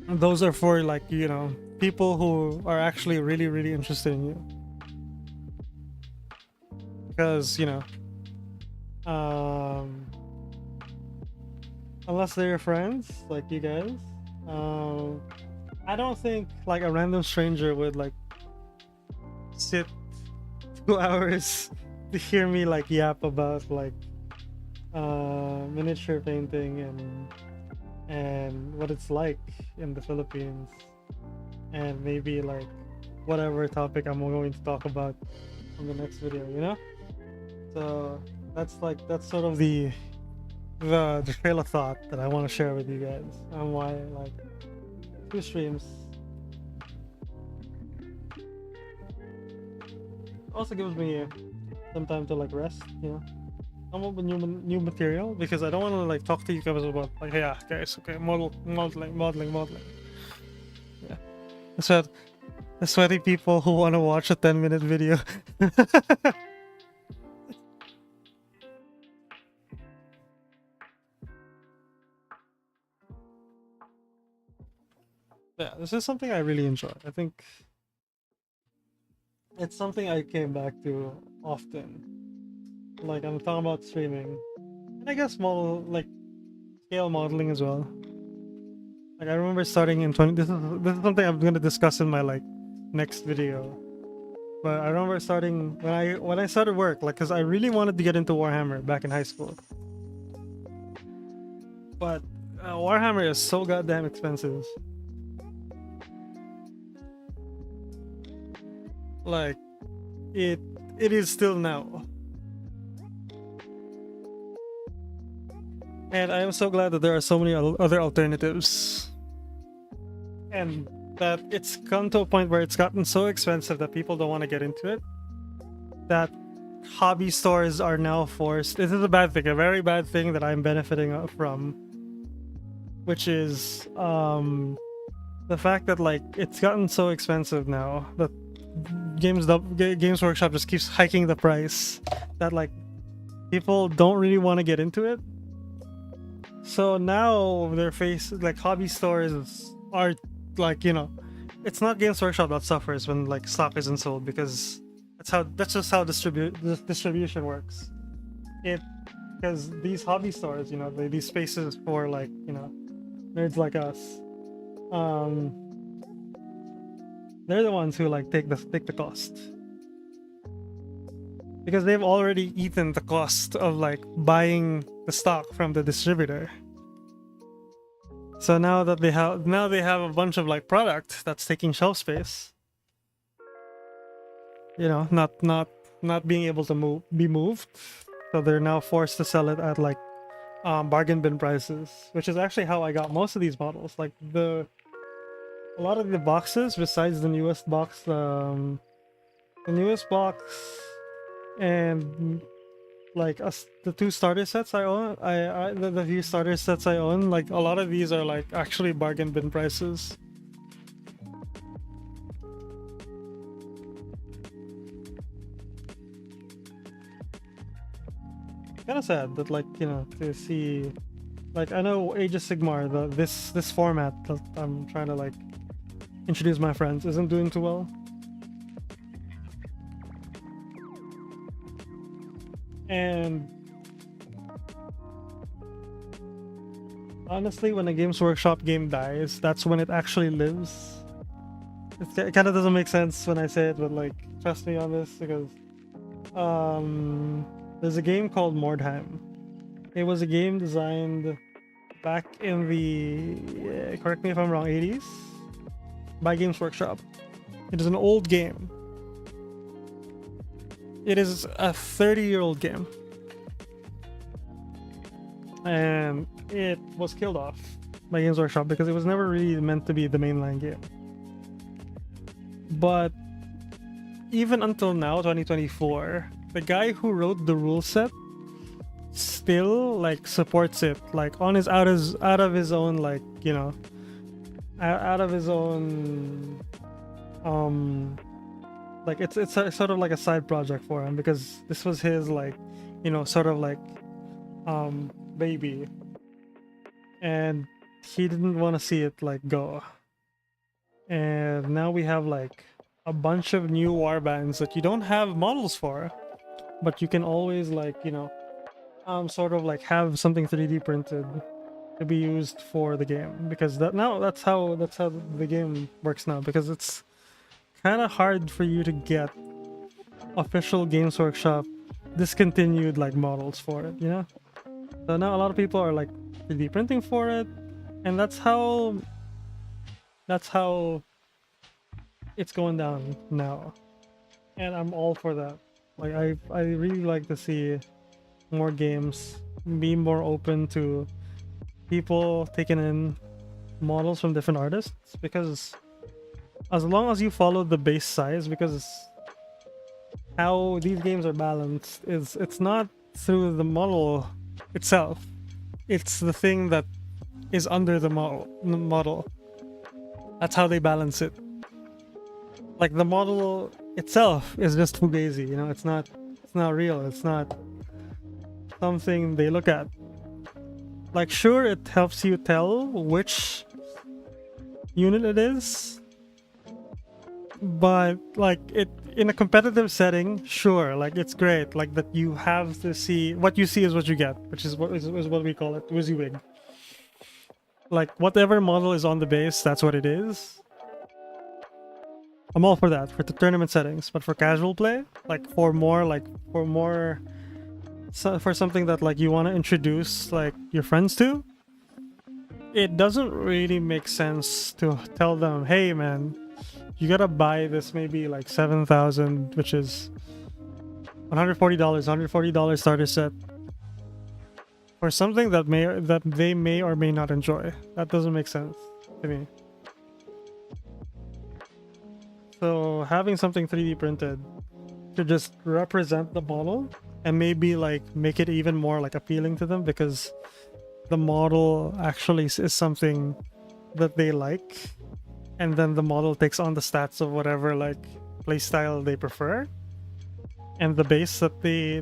those are for, like, you know, people who are actually really, really interested in you. Because, you know, unless they're your friends, like you guys. Um, I don't think like a random stranger would like sit 2 hours to hear me like yap about like miniature painting and what it's like in the Philippines, and maybe like whatever topic I'm going to talk about in the next video, you know? So that's sort of the trail of thought that I want to share with you guys on why like 2 streams. Also gives me some time to like rest, you know. Come up with new material because I don't want to like talk to you guys about like, yeah guys, okay, modeling. Yeah, that's what the sweaty people who want to watch a 10-minute video. Yeah, this is something I really enjoy. I think it's something I came back to often. Like I'm talking about streaming, and I guess model like scale modeling as well. Like I remember starting in 20. This is something I'm gonna discuss in my like next video. But I remember starting when I started work, like, cause I really wanted to get into Warhammer back in high school. But Warhammer is so goddamn expensive. Like, it is still now. And I am so glad that there are so many other alternatives. And that it's come to a point where it's gotten so expensive that people don't want to get into it. That hobby stores are now forced. This is a bad thing, a very bad thing that I'm benefiting from. Which is the fact that like it's gotten so expensive now that Games Workshop just keeps hiking the price that like people don't really want to get into it. So now their face like hobby stores are like, you know, it's not Games Workshop that suffers when like stock isn't sold, because that's just how distribution works. Because these hobby stores, you know, these spaces for like, you know, nerds like us, they're the ones who like take the cost, because they've already eaten the cost of like buying the stock from the distributor. So now that they have a bunch of like product that's taking shelf space, you know, not being able to be moved, so they're now forced to sell it at like bargain bin prices, which is actually how I got most of these models. Like a lot of the boxes, besides the newest box, and like the 2 starter sets I own, the few starter sets I own, like a lot of these are like actually bargain bin prices. Kind of sad that, like, you know, to see, like, I know Age of Sigmar, this format that I'm trying to like introduce my friends, isn't doing too well. And honestly, when a Games Workshop game dies, that's when it actually lives. It kind of doesn't make sense when I say it, but like, trust me on this, because there's a game called Mordheim. It was a game designed back in the, correct me if I'm wrong, 80s by Games Workshop. It is an old game. It is a 30-year-old game. And it was killed off by Games Workshop because it was never really meant to be the mainline game. But even until now, 2024, the guy who wrote the rule set still like supports it, like on his out of his own, like, you know, out of his own like it's sort of like a side project for him, because this was his, like, you know, sort of like baby, and he didn't want to see it like go. And now we have like a bunch of new warbands that you don't have models for, but you can always, like, you know, sort of like have something 3D printed to be used for the game, because that's how the game works now, because it's kind of hard for you to get official Games Workshop discontinued like models for it, you know. So now a lot of people are like 3D printing for it, and that's how it's going down now, and I'm all for that. Like I really like to see more games be more open to people taking in models from different artists, because as long as you follow the base size, because how these games are balanced is it's not through the model itself, it's the thing that is under the model. That's how they balance it. Like the model itself is just fugazi, you know, it's not real, it's not something they look at. Like sure, it helps you tell which unit it is, but like it in a competitive setting, sure, like it's great, like that you have to see what you see is what you get, which is what we call it WYSIWYG. Like whatever model is on the base, that's what it is. I'm all for that for the tournament settings, but for casual play, like for something that like you want to introduce like your friends to, it doesn't really make sense to tell them, hey man, you gotta buy this maybe like 7,000, which is $140 starter set for something that they may or may not enjoy. That doesn't make sense to me. So having something 3D printed to just represent the model and maybe like make it even more like appealing to them, because the model actually is something that they like, and then the model takes on the stats of whatever like playstyle they prefer, and the base that the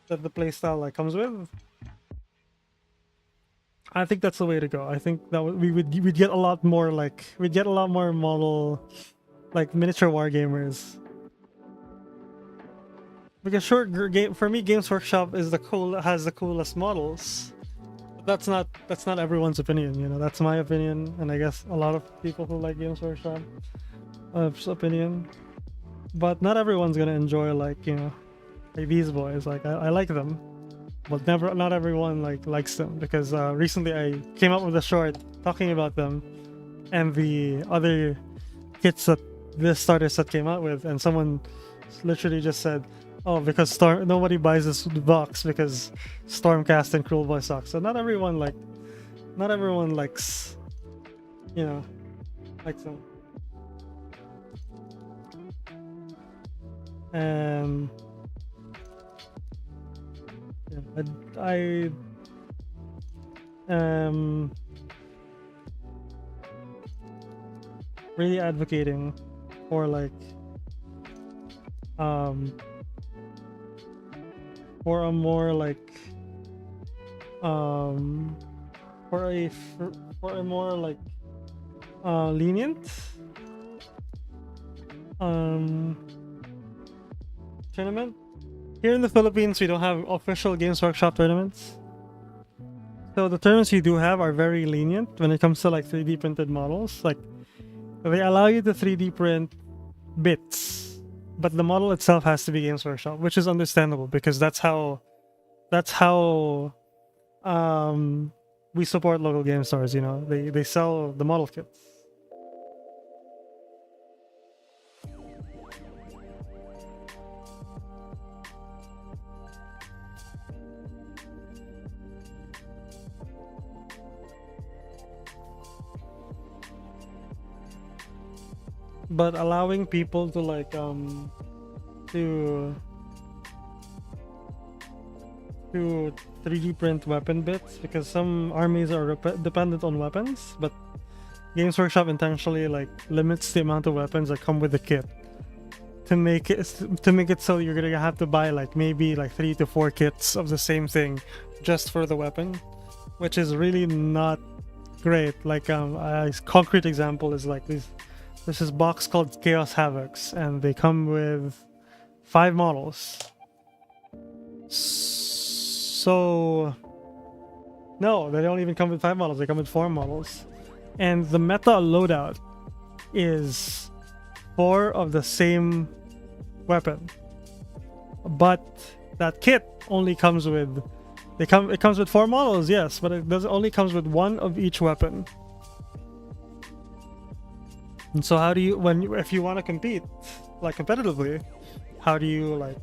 playstyle like comes with. I think that's the way to go. I think that we'd get a lot more like model like miniature wargamers. Because sure, for me, Games Workshop has the coolest models. But that's not everyone's opinion, you know. That's my opinion, and I guess a lot of people who like Games Workshop opinion. But not everyone's gonna enjoy like, you know, like these boys. Like I like them, but not everyone like likes them, because recently I came up with a short talking about them and the other kits that this starter set came out with, and someone literally just said, oh, because nobody buys this box because Stormcast and Cruel Boy sucks. So not everyone likes, you know, likes them. And yeah, I am really advocating for like for a more like for a more like lenient tournament. Here in the Philippines, we don't have official Games Workshop tournaments, so the tournaments you do have are very lenient when it comes to like 3D printed models. Like they allow you to 3D print bits, but the model itself has to be Games Workshop, which is understandable, because that's how we support local game stores, you know. They sell the model kits. But allowing people to like to 3D print weapon bits, because some armies are dependent on weapons, but Games Workshop intentionally like limits the amount of weapons that come with the kit to make it so you're gonna have to buy like maybe like 3 to 4 kits of the same thing just for the weapon, which is really not great. Like a concrete example is like this is box called Chaos Havocs, and they come with 5 models. So No, they don't even come with 5 models. They come with 4 models. And the meta loadout is 4 of the same weapon. But that kit only comes with it comes with 4 models, yes, but it only comes with 1 of each weapon. And so how do you if you want to compete like competitively, how do you like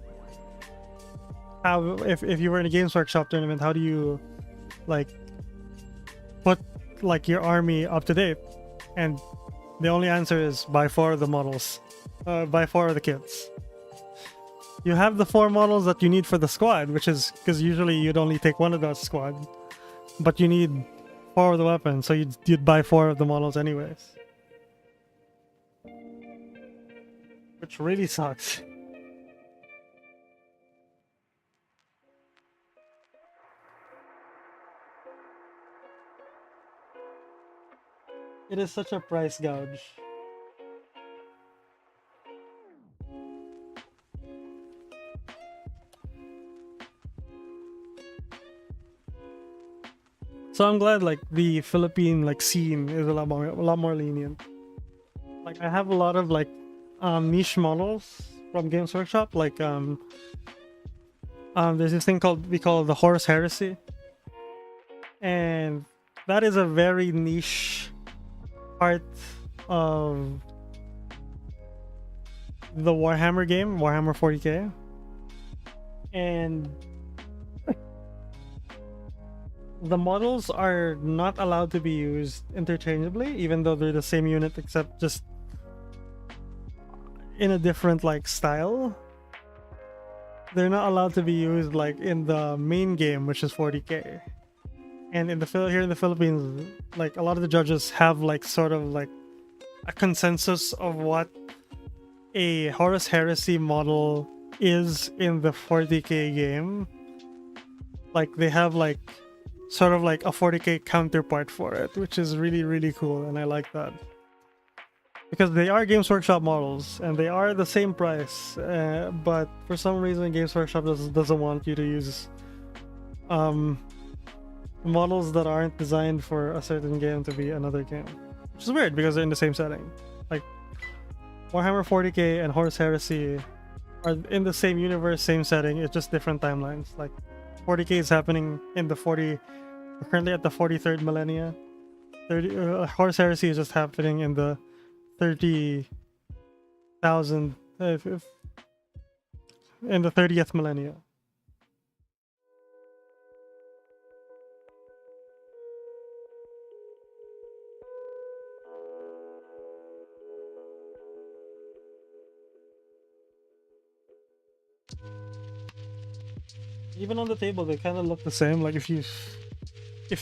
if you were in a Games Workshop tournament, how do you like put like your army up to date? And the only answer is buy 4 of the models, buy 4 of the kits. You have the 4 models that you need for the squad, which is because usually you'd only take 1 of that squad, but you need 4 of the weapons, so you'd buy 4 of the models anyways, which really sucks. It is such a price gouge. So I'm glad like the Philippine like scene is a lot more lenient. Like I have a lot of like niche models from Games Workshop. Like there's this thing we call the Horus Heresy, and that is a very niche part of the Warhammer game, Warhammer 40k, and the models are not allowed to be used interchangeably, even though they're the same unit, except just in a different like style. They're not allowed to be used like in the main game, which is 40k. And here in the Philippines, like a lot of the judges have like sort of like a consensus of what a Horus Heresy model is in the 40k game. Like they have like sort of like a 40k counterpart for it, which is really, really cool, and I like that. Because they are Games Workshop models, and they are the same price, but for some reason Games Workshop doesn't want you to use models that aren't designed for a certain game to be another game. Which is weird, because they're in the same setting. Like, Warhammer 40k and Horus Heresy are in the same universe, same setting, it's just different timelines. Like, 40k is happening in the we're currently at the 43rd millennia. Horus Heresy is just happening in the 30,000 in the 30th millennia. Even on the table, they kind of look the same. Like if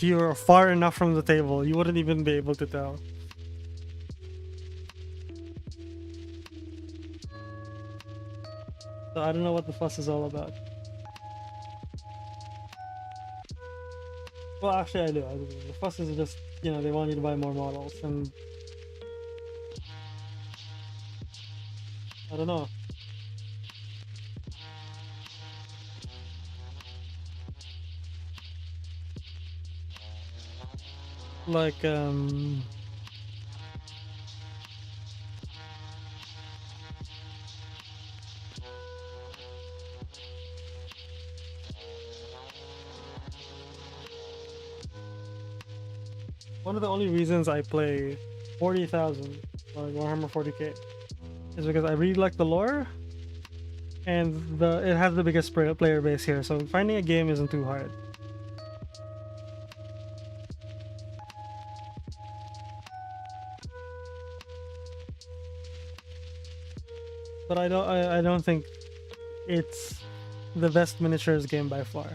you're far enough from the table, you wouldn't even be able to tell. So I don't know what the fuss is all about. Well, actually, I do. The fuss is just, you know, they want you to buy more models, and I don't know. Like, one of the only reasons I play 40,000, like Warhammer 40k, is because I really like the lore, and it has the biggest player base here, so finding a game isn't too hard. But I don't think it's the best miniatures game by far.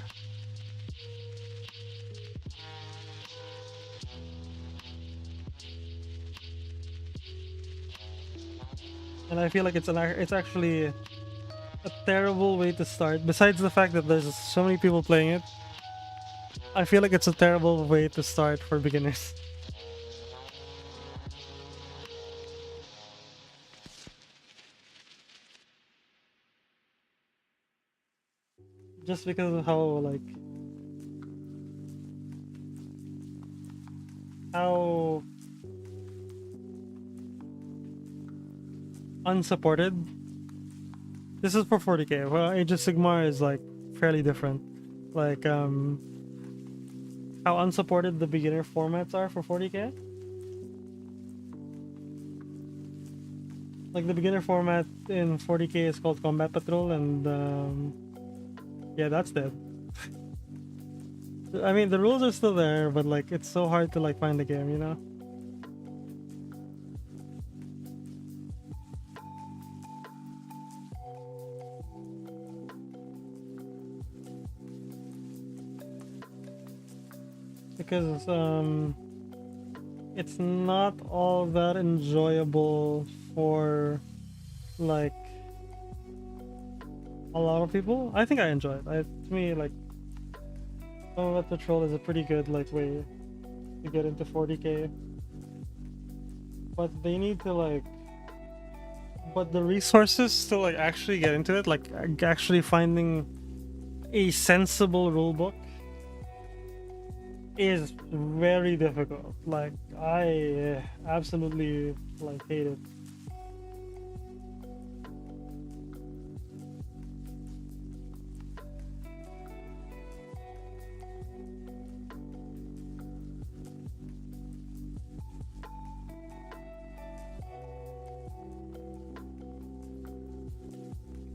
And I feel like it's actually a terrible way to start. Besides the fact that there's so many people playing it, I feel like it's a terrible way to start for beginners. Just because of how, like, unsupported. This is for 40k. Well, Age of Sigmar is like fairly different. Like how unsupported the beginner formats are for 40k. Like the beginner format in 40k is called Combat Patrol, and yeah, that's dead. I mean, the rules are still there, but like it's so hard to like find the game, you know? Because it's not all that enjoyable for like a lot of people. I think I enjoy it. To me, like Combat Patrol is a pretty good like way to get into 40k, but they need to like, but the resources to like actually get into it, like actually finding a sensible rulebook is very difficult. Like I absolutely like hate it.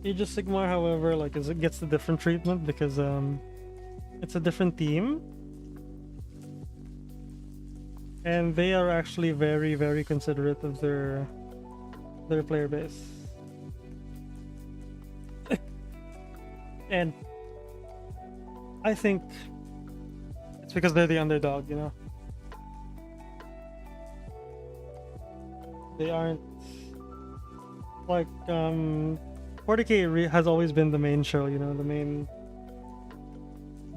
Age of Sigmar, however, like it gets a different treatment because it's a different team, and they are actually very, very considerate of their player base. And I think it's because they're the underdog, you know. They aren't like 40k has always been the main show, you know, the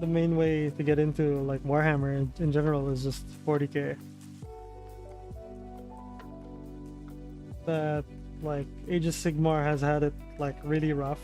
main way to get into like Warhammer in general is just 40k. That like Age of Sigmar has had it like really rough.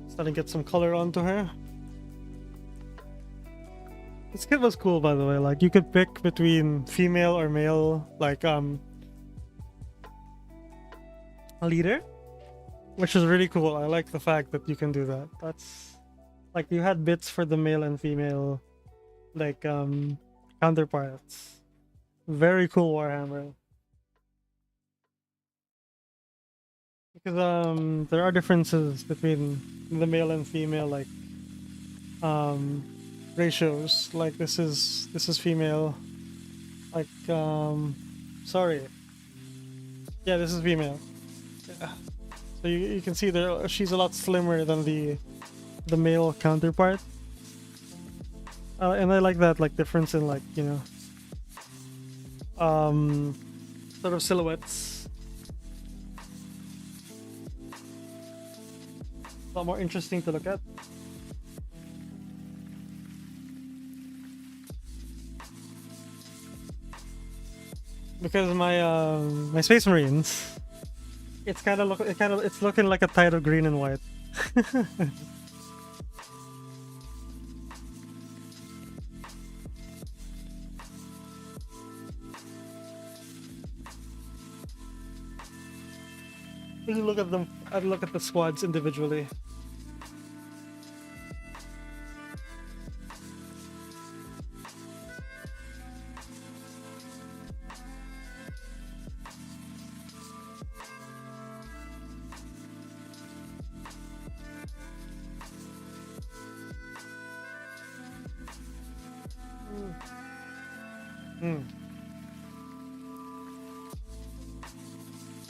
Starting to get some color onto her. This kit was cool, by the way. Like you could pick between female or male, like a leader, which is really cool. I like the fact that you can do that. That's like you had bits for the male and female, like counterparts. Very cool Warhammer. Because there are differences between the male and female, like ratios. Like this is female, like sorry, yeah, this is female. Yeah. So you can see there she's a lot slimmer than the male counterpart, and I like that like difference in like, you know, sort of silhouettes. A lot more interesting to look at. Because my Space Marines, it's looking like a tide of green and white. If you look at them, I'd look at the squads individually.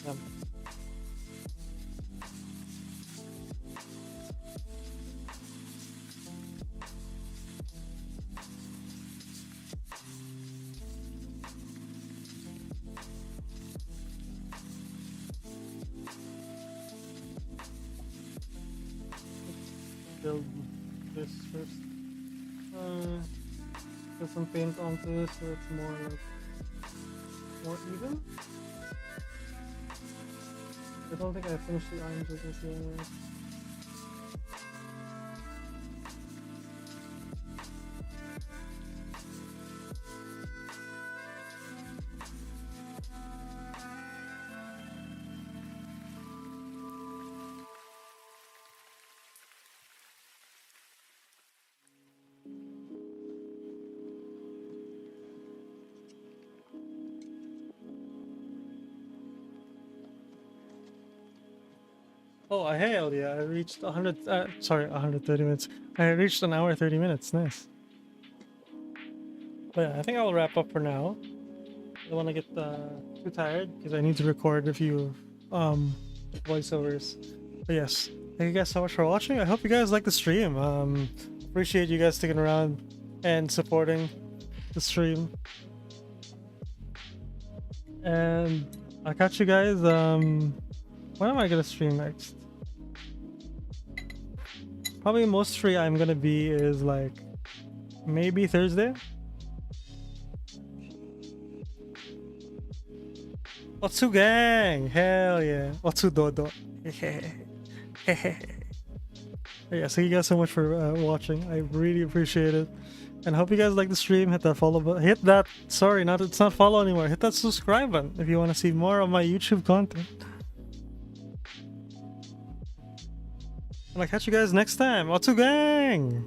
Yeah. Build this first. Put some paint onto this so it's more like more even. I don't think I finished the orange with this yet. Oh, hell yeah, I reached 100, sorry, 130 minutes. I reached an hour 30 minutes, nice. But yeah, I think I'll wrap up for now. I don't want to get too tired because I need to record a few voiceovers. But yes, thank you guys so much for watching. I hope you guys like the stream. Appreciate you guys sticking around and supporting the stream. And I'll catch you guys. When am I gonna stream next? Probably most free I'm gonna be is like maybe Thursday. Otsu gang! Hell yeah. Otsu dodo. Yeah, thank you guys so much for watching. I really appreciate it. And I hope you guys like the stream. Hit that follow button. Hit that, sorry, it's not follow anymore. Hit that subscribe button if you want to see more of my YouTube content. And I'll catch you guys next time. Otsu gang!